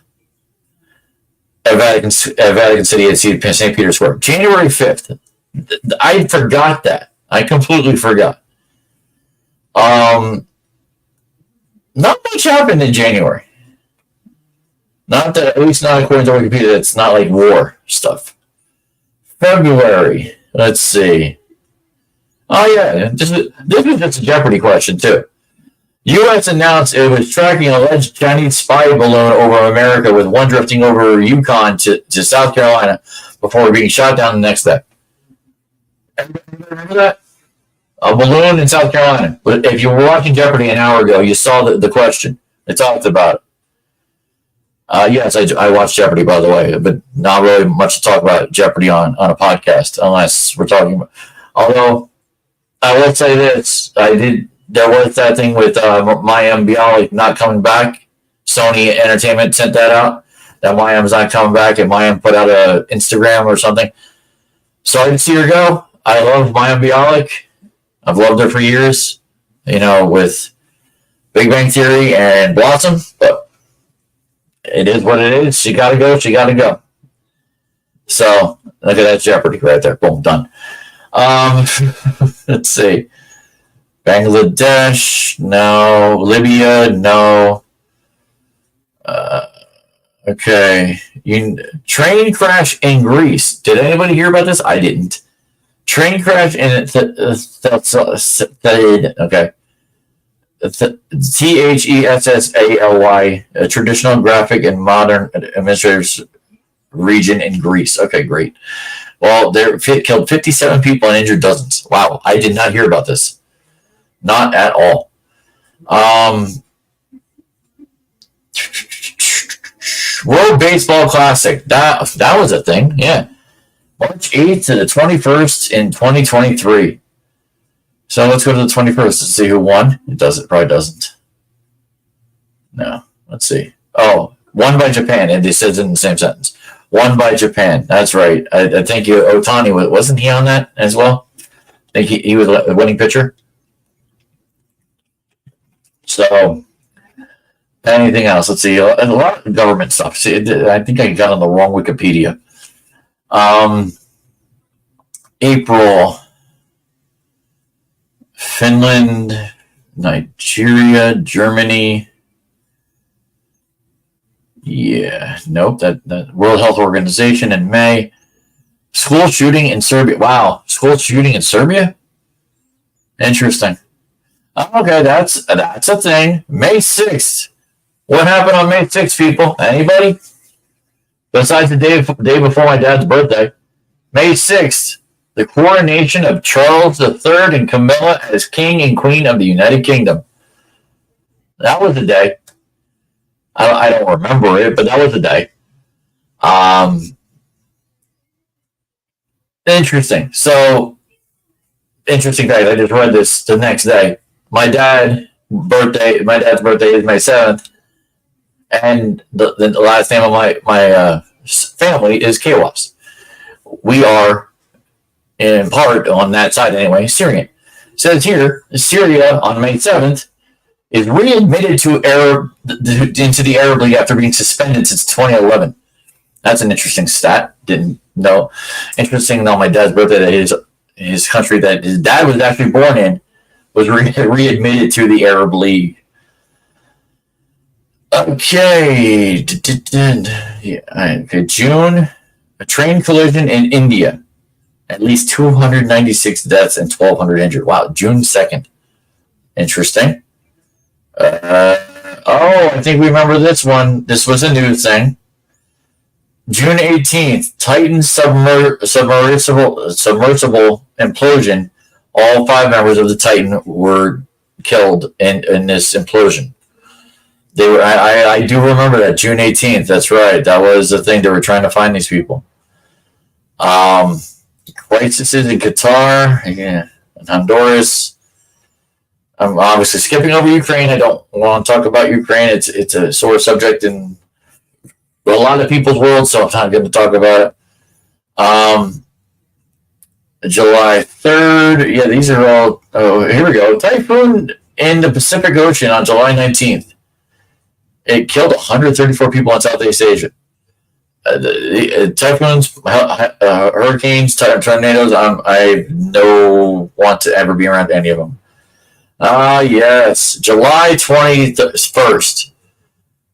at Vatican City at St. Peter's Square. January 5th. I forgot that. I completely forgot. Not much happened in January. Not that, at least not according to Wikipedia. It's not like war stuff. February. Let's see. Oh yeah, this is just a Jeopardy question too. U.S. announced it was tracking an alleged Chinese spy balloon over America, with one drifting over Yukon to South Carolina before being shot down the next day. Everybody remember that? A balloon in South Carolina. But if you were watching Jeopardy an hour ago, you saw the question. It talked about it. Yes, I watched Jeopardy, by the way, but not really much to talk about Jeopardy on a podcast, unless we're talking about. Although, I will say this: There was that thing with Mayim Bialik not coming back. Sony Entertainment sent that out. That Mayim's not coming back, and Mayim put out a Instagram or something. Sorry to see her go. I love Mayim Bialik. I've loved her for years. With Big Bang Theory and Blossom, but it is what it is. She got to go. She got to go. So look at that Jeopardy right there. Boom, done. Let's see. Bangladesh, no. Libya, no. Okay. Train crash in Greece. Did anybody hear about this? I didn't. Train crash in okay. Thessaly, a traditional graphic and modern administrative region in Greece. Okay, great. Well, they killed 57 people and injured dozens. Wow, I did not hear about this. Not at all. World Baseball Classic. That was a thing. Yeah. March 8th to the 21st in 2023. So let's go to the 21st to see who won. Probably doesn't. No. Let's see. Oh, won by Japan. And it says in the same sentence. Won by Japan. That's right. I think Ohtani, wasn't he on that as well? I think he was a winning pitcher. So, anything else? Let's see. A lot of government stuff. See, I think I got on the wrong Wikipedia. April. Finland, Nigeria, Germany. Yeah, nope. That World Health Organization in May. School shooting in Serbia. Wow, school shooting in Serbia. Interesting. Okay, that's a thing. May 6th. What happened on May 6th, people? Anybody? Besides the day before my dad's birthday, May 6th. The coronation of Charles III and Camilla as King and Queen of the United Kingdom. That was the day. I don't remember it, but that was the day. Interesting. So, interesting fact. I just read this the next day. My dad's birthday is May 7th, and the last name of my family is Kawas. We are, in part on that side anyway, Syrian. It says here, Syria on May 7th is readmitted into the Arab League after being suspended since 2011. That's an interesting stat. Didn't know. Interesting on my dad's birthday that his country that his dad was actually born in was readmitted to the Arab League. Okay. June, a train collision in India. At least 296 deaths and 1,200 injured. Wow, June 2nd. Interesting. I think we remember this one. This was a news thing. June 18th, Titan submersible implosion. All 5 members of the Titan were killed in this implosion. They were. I do remember that, June 18th. That's right. That was the thing. They were trying to find these people. Crises in Qatar, in Honduras. I'm obviously skipping over Ukraine. I don't want to talk about Ukraine. It's a sore subject in a lot of people's world, so I'm not going to talk about it. July 3rd. Yeah, these are all. Oh, here we go. Typhoon in the Pacific Ocean on July 19th. It killed 134 people in Southeast Asia. The typhoons, hurricanes, tornadoes. I no want to ever be around any of them. Yes, July 21st.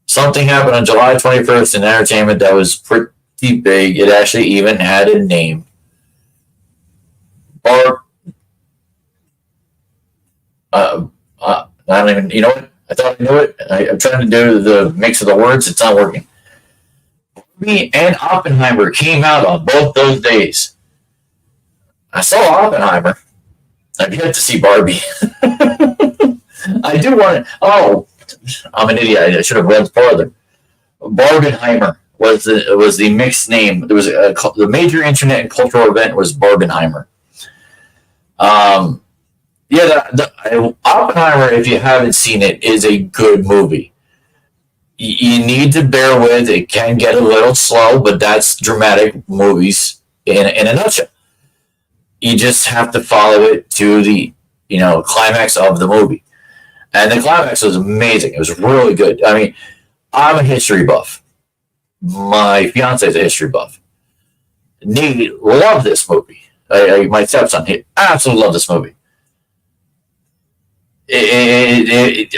Something happened on July 21st in entertainment that was pretty big. It actually even had a name. I don't even. You know what? I thought I knew it. I'm trying to do the mix of the words. It's not working. Barbie and Oppenheimer came out on both those days. I saw Oppenheimer. I've yet to see Barbie. I do want to. Oh, I'm an idiot. I should have read farther. Barbenheimer was the mixed name. There was the major internet and cultural event was Barbenheimer. Yeah, Oppenheimer, if you haven't seen it, is a good movie. You need to bear with it. Can get a little slow, but that's dramatic movies in a nutshell. You just have to follow it to the climax of the movie, and the climax was amazing. It was really good. I mean, I'm a history buff. My fiance is a history buff. Nate loved this movie. My stepson, he absolutely loved this movie. I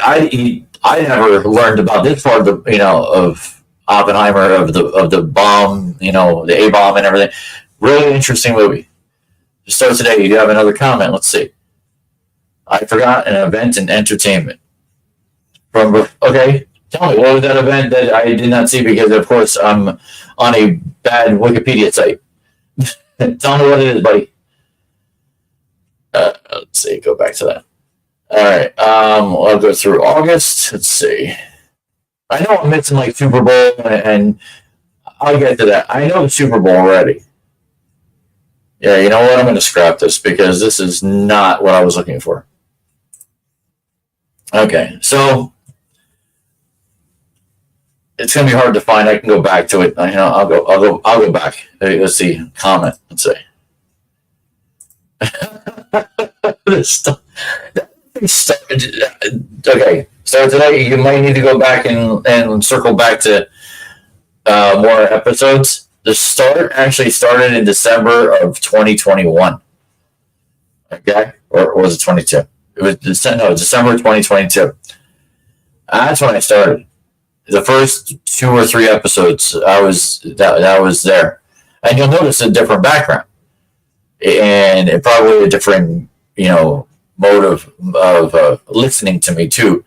never learned about this part of of Oppenheimer, of the bomb, the A bomb and everything. Really interesting movie. So today, you have another comment. Let's see. I forgot an event and entertainment. Okay, tell me, what was that event that I did not see? Because of course I'm on a bad Wikipedia site. Tell me what it is, buddy. Let's see. Go back to that. All right. I'll go through August. Let's see. I know I'm missing like Super Bowl, and I'll get to that. I know the Super Bowl already. Yeah, you know what? I'm going to scrap this because this is not what I was looking for. Okay, so it's going to be hard to find. I can go back to it. I'll go back. Let's see. Comment. Let's see. This stuff. Okay, so today you might need to go back and circle back to more episodes. The start actually started in December of 2021. Okay, or was it 22? It was December 2022. That's when I started. The first 2 or 3 episodes, I was there, and you'll notice a different background, and probably a different mode of listening to me too.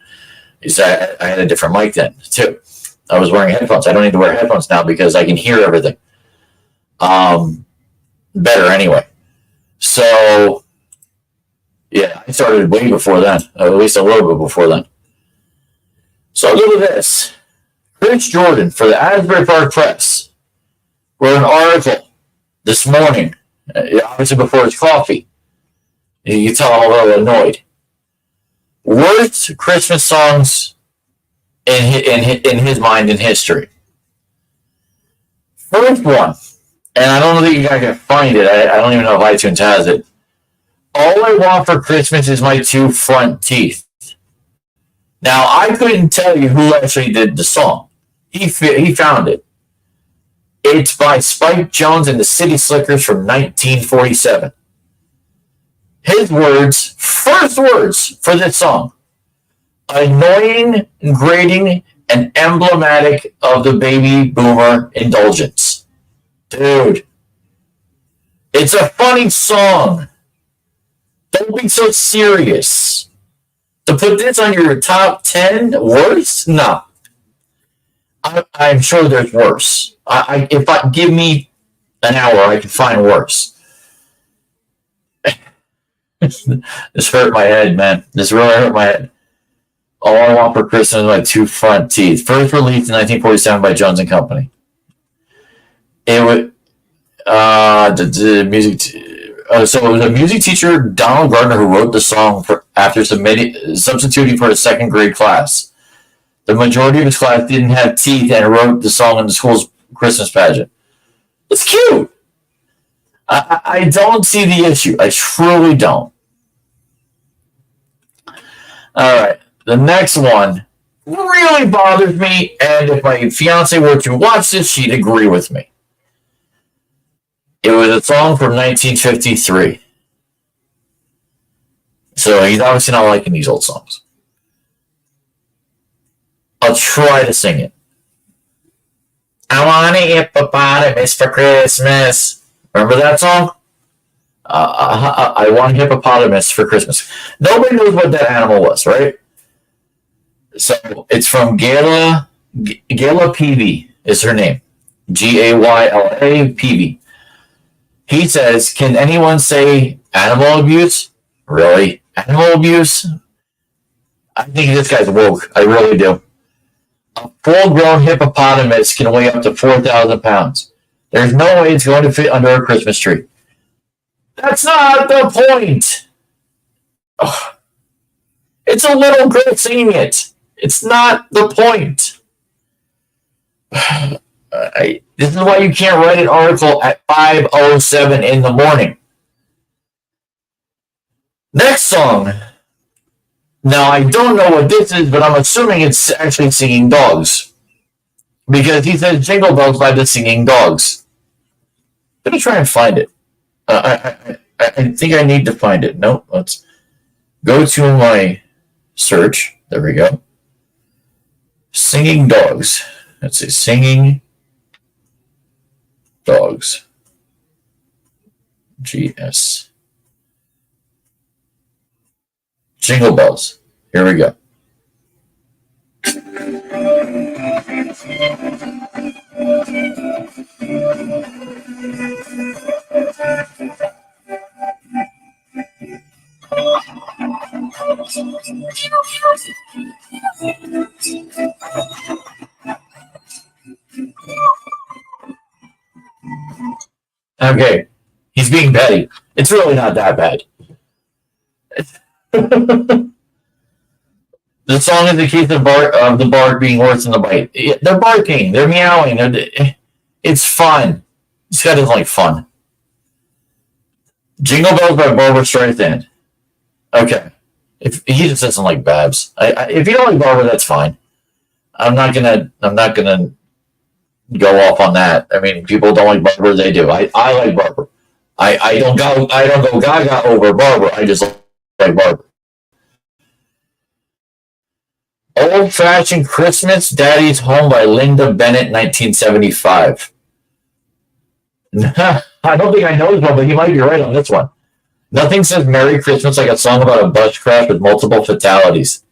Is that I had a different mic then too. I was wearing headphones. I don't need to wear headphones now because I can hear everything better anyway. So yeah, I started way before then, at least a little bit before then. So look at this. Chris Jordan for the Asbury Park Press wrote an article this morning, obviously before his coffee. You can tell I'm a little annoyed. Worst Christmas songs in his mind in history. First one, and I don't think you guys can find it. I don't even know if iTunes has it. All I Want for Christmas is My 2 Front Teeth. Now, I couldn't tell you who actually did the song. He found it. It's by Spike Jones and the City Slickers from 1947. His words, first words for this song: annoying, grating, and emblematic of the baby boomer indulgence. Dude, it's a funny song. Don't be so serious. To put this on your top 10 worst? No. I'm sure there's worse. If I give me an hour, I can find worse. This hurt my head, man. This really hurt my head. All I Want for Christmas is My 2 Front Teeth. First released in 1947 by Jones and Company. It would the music. So it was a music teacher, Donald Gardner, who wrote the song after substituting for a second grade class. The majority of his class didn't have teeth and wrote the song in the school's Christmas pageant. It's cute. I don't see the issue. I truly don't. All right. The next one really bothers me, and if my fiance were to watch this, she'd agree with me. It was a song from 1953. So he's obviously not liking these old songs. I'll try to sing it. I want a hippopotamus for Christmas. Remember that song? I want a hippopotamus for Christmas. Nobody knows what that animal was, right? So it's from Gayla Peavy is her name. Gayla Peavy. He says, can anyone say animal abuse? Really? Animal abuse? I think this guy's woke. I really do. A full-grown hippopotamus can weigh up to 4,000 pounds. There's no way it's going to fit under a Christmas tree. That's not the point. Oh, it's a little girl singing it. It's not the point. This is why you can't write an article at 5:07 in the morning. Next song. Now, I don't know what this is, but I'm assuming it's actually Singing Dogs. Because he says Jingle Bells by the Singing Dogs. I'm going to try and find it. I think I need to find it. No, let's go to my search. There we go. Singing Dogs. Let's see. Singing Dogs. GS. Jingle Bells. Here we go. Okay, he's being petty. It's really not that bad. The song is the case of the bark being worse than the bite. They're barking. They're meowing. It's fun. This guy doesn't like fun. Jingle Bells by Barbra Streisand. Okay. If he just doesn't like Babs. If you don't like Barbra, that's fine. I'm not gonna go off on that. I mean, people don't like Barbra, they do. I like Barbra. I don't go gaga over Barbra. I just like Barbra. Old Fashioned Christmas, Daddy's Home by Linda Bennett, 1975. I don't think I know this one, but he might be right on this one. Nothing says Merry Christmas like a song about a bus crash with multiple fatalities.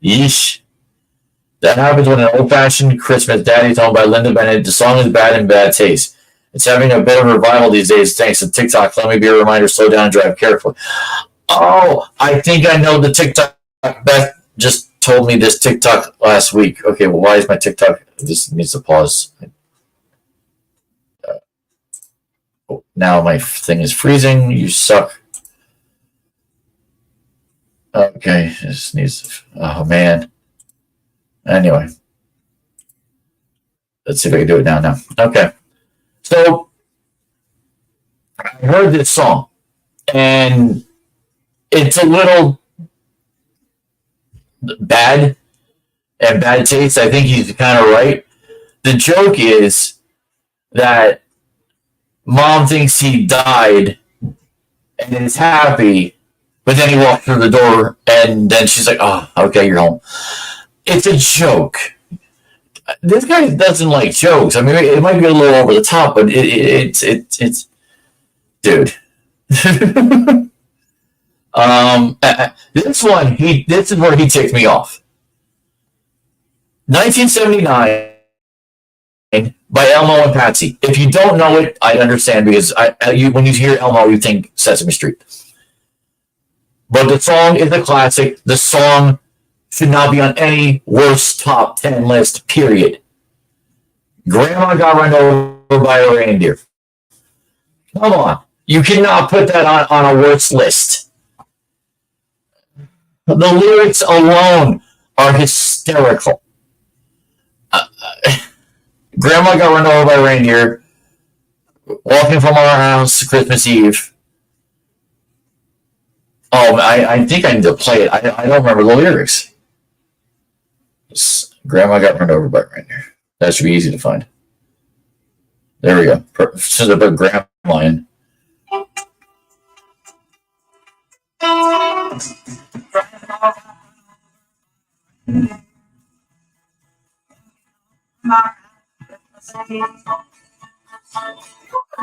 Yeesh. That happens when an old-fashioned Christmas, Daddy's Home by Linda Bennett. The song is bad in bad taste. It's having a bit of a revival these days thanks to TikTok. Let me be a reminder, slow down and drive carefully. Oh, I think I know the TikTok. Beth just told me this TikTok last week. Okay, well, why is my TikTok? This needs to pause. Now my thing is freezing. You suck. Okay, this needs. Oh man. Anyway, let's see if I can do it now. Okay, so I heard this song, and it's a little bad and bad taste. I think he's kind of right. The joke is that mom thinks he died and is happy, but then he walks through the door, and then she's like, "Oh, okay, you're home." It's a joke. This guy doesn't like jokes. I mean, it might be a little over the top, but it's dude. This one, this is where he ticked me off. 1979 by Elmo and Patsy. If you don't know it, I understand because when you hear Elmo, you think Sesame Street. But the song is a classic. The song should not be on any worst top 10 list, period. Grandma got run over by a reindeer. Come on. You cannot put that on a worst list. The lyrics alone are hysterical. Grandma got run over by a reindeer. Walking from our house Christmas Eve. Oh, I think I need to play it. I don't remember the lyrics. Grandma got run over by a reindeer. That should be easy to find. There we go. Should have put grandma in.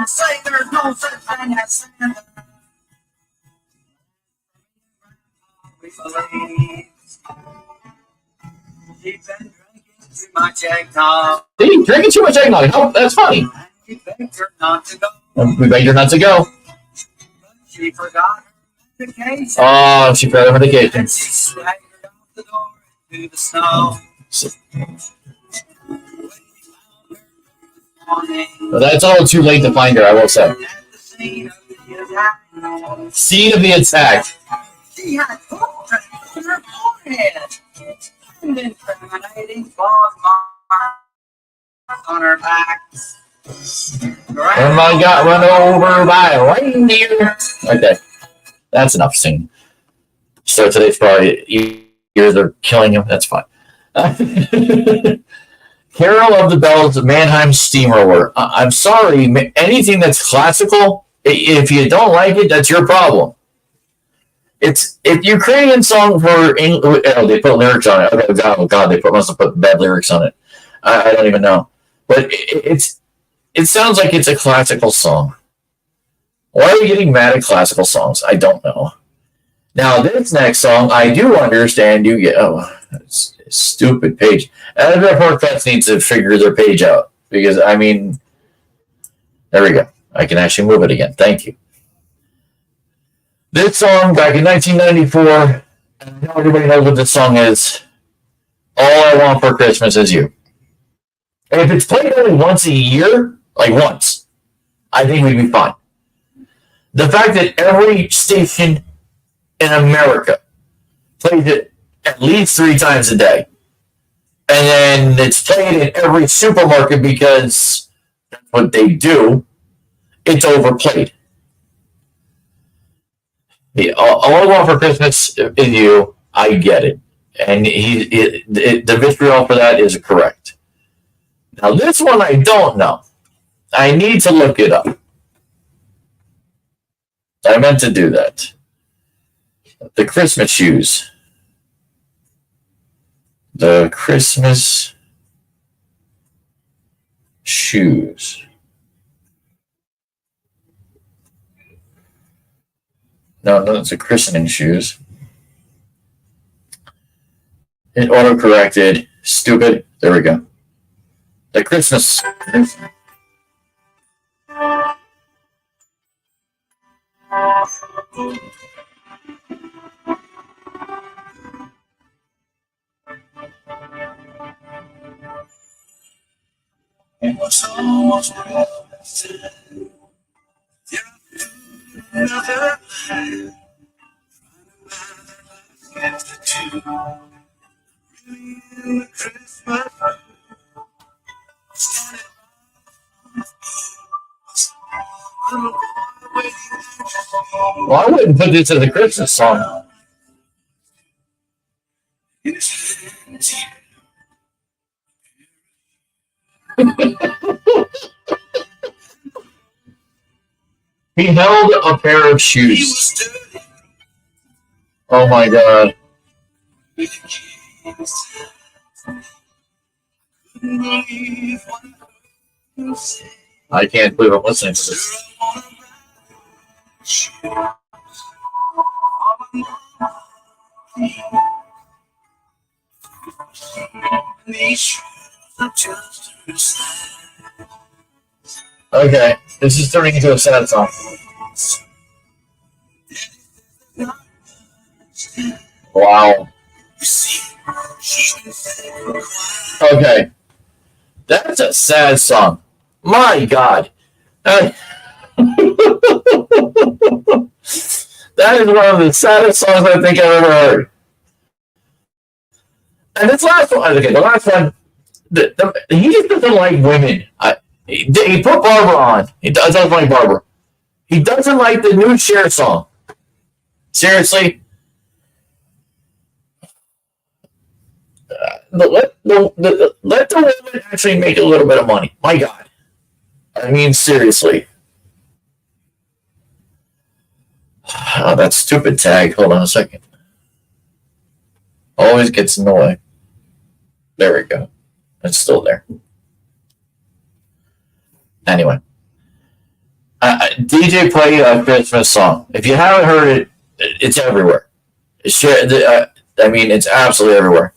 Say there's no such thing as Santa. She's been drinking too much eggnog. Drinking too much eggnog. Oh, that's funny. We begged her not to go. We begged her not to go. She forgot her medication. Oh, she forgot her medication. And she staggered out the door into the snow. Well, that's all too late to find her, I will say. Scene of the attack. She had footprints on her forehead, and incriminating claws marks on her back. Grandma got run over by a reindeer. Okay, that's enough singing. So today's probably either killing him. That's fine. Carol of the Bells, Mannheim Steamroller. I'm sorry, anything that's classical, if you don't like it, that's your problem. It's a Ukrainian song for English. Oh, they put lyrics on it. Oh God, they must have put bad lyrics on it. I don't even know. But it sounds like it's a classical song. Why are you getting mad at classical songs? I don't know. Now, this next song, I do understand you get. Oh, it's a stupid page. Podcast needs to figure their page out. Because, I mean, there we go. I can actually move it again. Thank you. This song, back in 1994, and I know everybody knows what this song is. All I Want for Christmas Is You. And if it's played only once a year, like once, I think we'd be fine. The fact that every station in America plays it at least 3 times a day, and then it's played in every supermarket because that's what they do, it's overplayed. Yeah, all I Want for Christmas Is You, I get it. And the vitriol for that is correct. Now, this one I don't know. I need to look it up. I meant to do that. The Christmas Shoes. The Christmas Shoes. No, it's a christening shoes. It auto-corrected. Stupid. There we go. The Christmas. It was almost another land. Well, I wouldn't put this as a Christmas song. He held a pair of shoes. Oh my God. I can't believe I'm listening to this. Okay, this is turning into a sad song. Wow. Okay. That's a sad song. My God. That is one of the saddest songs I think I've ever heard. And this last one, okay, the last one, he just doesn't like women. He put Barbara on. He doesn't like Barbara. He doesn't like the new Cher song. Seriously? Let the woman actually make a little bit of money. My God. I mean, seriously. Oh, that stupid tag. Hold on a second. Always gets in the way. There we go. It's still there. Anyway. DJ played a Christmas song. If you haven't heard it, it's everywhere. I mean, it's absolutely everywhere.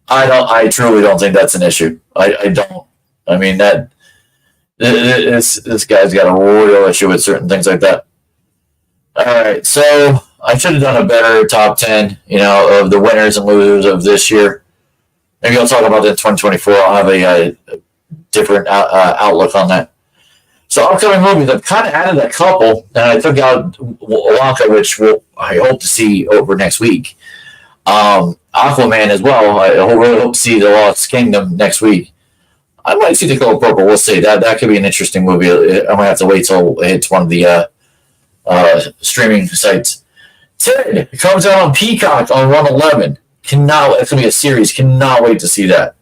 I truly don't think that's an issue. I don't. I mean, that this guy's got a royal issue with certain things like that. All right, so I should have done a better top 10, of the winners and losers of this year. Maybe I'll talk about that in 2024. I'll have a different outlook on that. So upcoming movies, I've kind of added a couple, and I took out Wonka, which I hope to see over next week. Aquaman as well. I really hope to see The Lost Kingdom next week. I might see The Color Purple. We'll see. That could be an interesting movie. I might have to wait till it hits one of the streaming sites. Ted comes out on Peacock on 1/11. It's going to be a series. Cannot wait to see that.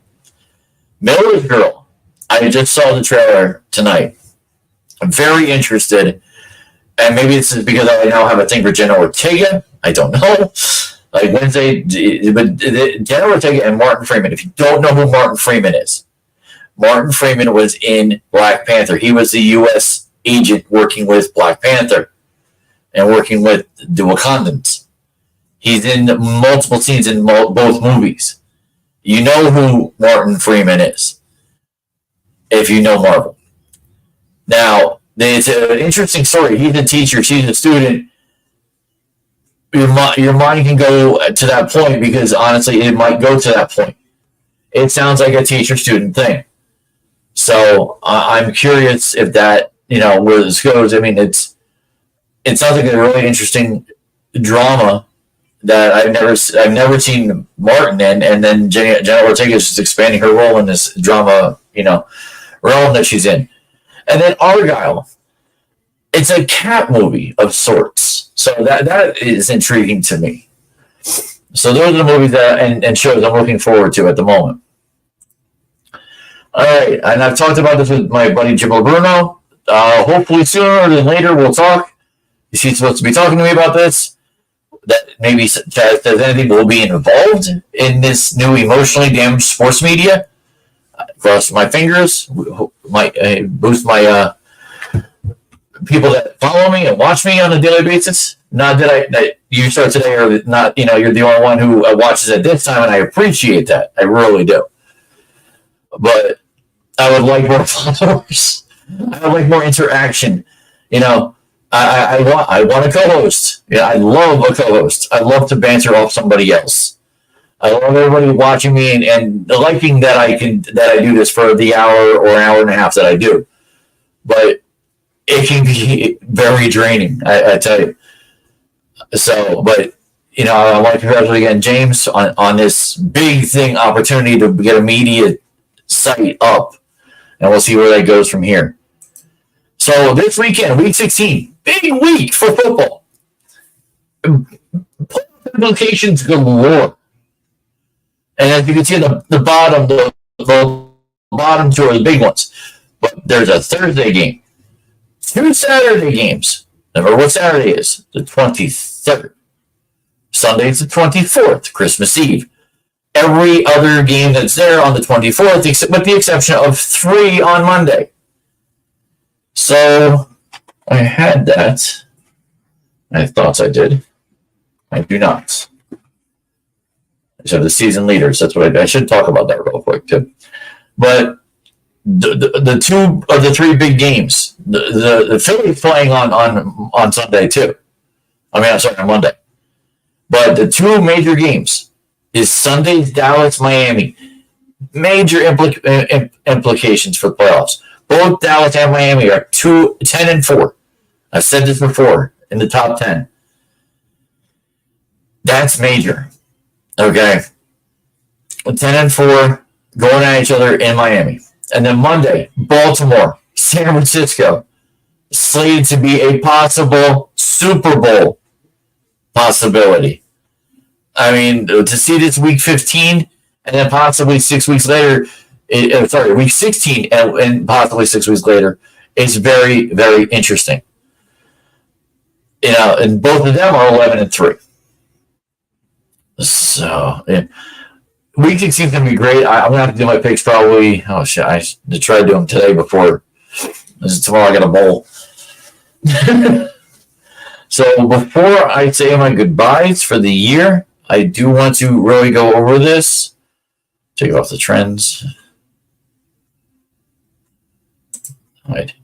Miller's Girl. I just saw the trailer tonight. I'm very interested. And maybe this is because I now have a thing for Jenna Ortega. I don't know. Like Wednesday, but Jenna Ortega and Martin Freeman. If you don't know who Martin Freeman is, Martin Freeman was in Black Panther. He was the U.S. agent working with Black Panther and working with the Wakandans. He's in multiple scenes in both movies. You know who Martin Freeman is if you know Marvel. Now, it's an interesting story. He's a teacher. She's a student. Your mind can go to that point because, honestly, it might go to that point. It sounds like a teacher-student thing. So I'm curious if that, where this goes. I mean, it sounds like a really interesting drama that I've never seen Martin in, and then Jenna Ortega is just expanding her role in this drama, realm that she's in. And then Argyle. It's a cat movie of sorts. So that is intriguing to me. So those are the movies and shows I'm looking forward to at the moment. All right, and I've talked about this with my buddy Jim Bruno. Hopefully sooner than later we'll talk. He's supposed to be talking to me about this. That maybe Chaz says anything will be involved in this new emotionally damaged sports media. Cross my fingers. Might boost my people that follow me and watch me on a daily basis. Not that you start today or not. You're the only one who watches at this time, and I appreciate that. I really do. But I would like more followers. I would like more interaction. I want a co-host. I love a co-host. I love to banter off somebody else. I love everybody watching me and liking that I do this for the hour or hour and a half that I do. But it can be very draining, I tell you. So, but I want to congratulate again James on this big opportunity to get a media site up, and we'll see where that goes from here. So this weekend, week 16, big week for football. Implications galore. And as you can see at the bottom, the bottom two are the big ones. But there's a Thursday game. 2 Saturday games. Remember what Saturday is? The 23rd. Sunday's the 24th, Christmas Eve. Every other game that's there on the 24th, with the exception of 3 on Monday. So, I had that. I thought I did. I do not. So the season leaders, that's what I should talk about that real quick too. But the 2 of the 3 big games, the Phillies playing on Sunday too. I'm sorry, on Monday. But the 2 major games is Sunday's Dallas-Miami. Major implications for the playoffs. Both Dallas and Miami are 10-4. I've said this before in the top 10. That's major. Okay. 10-4 going at each other in Miami. And then Monday, Baltimore, San Francisco, slated to be a possible Super Bowl possibility. I mean, to see this week 15 and then possibly 6 weeks later, week 16 and possibly 6 weeks later, is very, very interesting. And both of them are 11-3. So, yeah. Week 16 is going to be great. I'm going to have to do my picks probably. Oh, shit. I should try to do them today before. Tomorrow I got a bowl. So, before I say my goodbyes for the year, I do want to really go over this. Take off the trends. All right.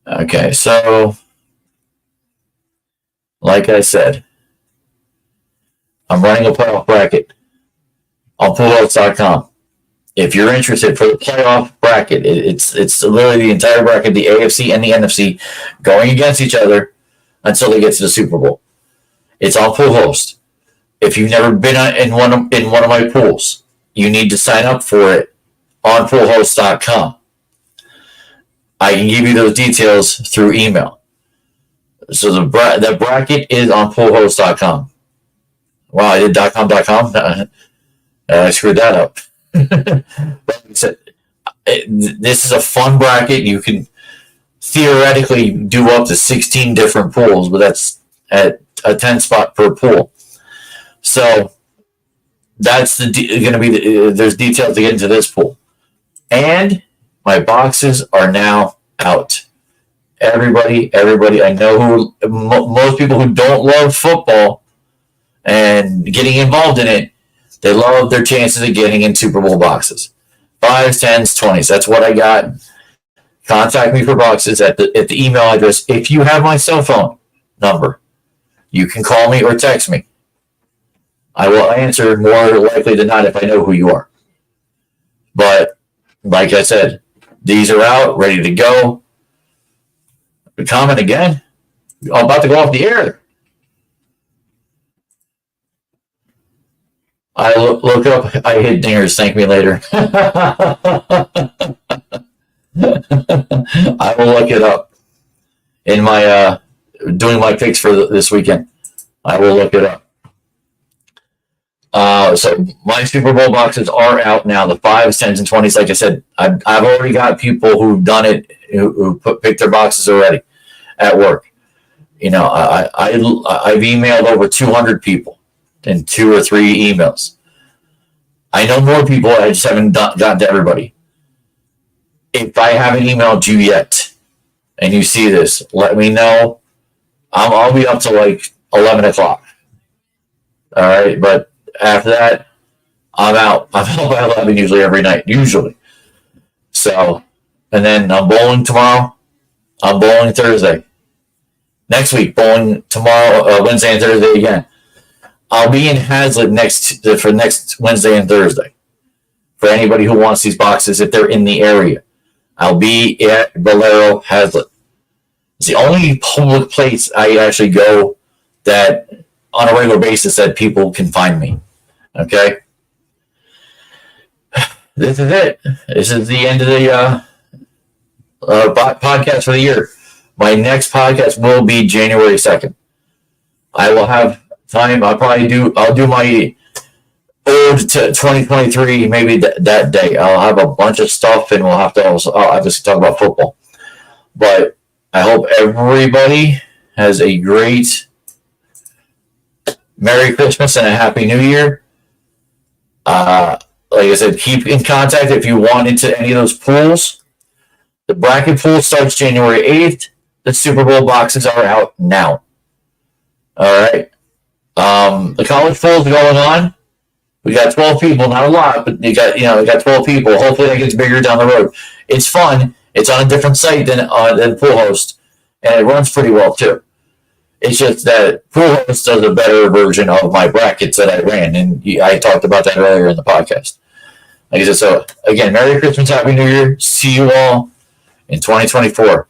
Okay, so, like I said, I'm running a playoff bracket on PullOuts.com. If you're interested for the playoff bracket, it's literally the entire bracket, the AFC and the NFC, going against each other until they get to the Super Bowl. It's on Pool Host. If you've never been in one of my pools, you need to sign up for it on poolhost.com. I can give you those details through email. So the bracket is on poolhost.com. Wow, I did .com. I screwed that up. But like I said, this is a fun bracket. You can theoretically do up to 16 different pools, but that's at a 10 spot per pool. So that's going to be there's details to get into this pool. And my boxes are now out. Everybody, I know who most people who don't love football and getting involved in it, they love their chances of getting in Super Bowl boxes. 5s, 10s, 20s. That's what I got. Contact me for boxes at the email address. If you have my cell phone number, you can call me or text me. I will answer more likely than not if I know who you are. But like I said, these are out, ready to go. Comment again. I'm about to go off the air. I look up. I hit dingers. Thank me later. I will look it up in my doing my picks for this weekend. I will look it up. So my Super Bowl boxes are out now. The 5s, 10s, and 20s. Like I said, I've already got people who've done it who picked their boxes already at work. You know, I've emailed over 200 people in 2 or 3 emails. I know more people. I just haven't gotten to everybody. If I haven't emailed you yet, and you see this, let me know. I'll be up to like 11 o'clock. All right, but after that, I'm out. I'm out by 11 usually every night, usually. So, and then I'm bowling tomorrow. I'm bowling Thursday. Next week, bowling tomorrow, Wednesday and Thursday again. I'll be in Hazlitt for next Wednesday and Thursday. For anybody who wants these boxes, if they're in the area, I'll be at Valero Hazlitt. It's the only public place I actually go that on a regular basis that people can find me. Okay? This is it. This is the end of the podcast for the year. My next podcast will be January 2nd. I will have time. I'll do my ode to 2023 maybe that day. I'll have a bunch of stuff and I'll just talk about football. But I hope everybody has a great Merry Christmas and a Happy New Year. Like I said, keep in contact if you want into any of those pools. The bracket pool starts January 8th. The Super Bowl boxes are out now. All right. The college pool is going on. We got 12 people, not a lot, but we got 12 people. Hopefully that gets bigger down the road. It's fun. It's on a different site than Pool Host, and it runs pretty well too. It's just that Pool Host does a better version of my brackets that I ran, and I talked about that earlier in the podcast. Like I said, so again, Merry Christmas, Happy New Year. See you all in 2024.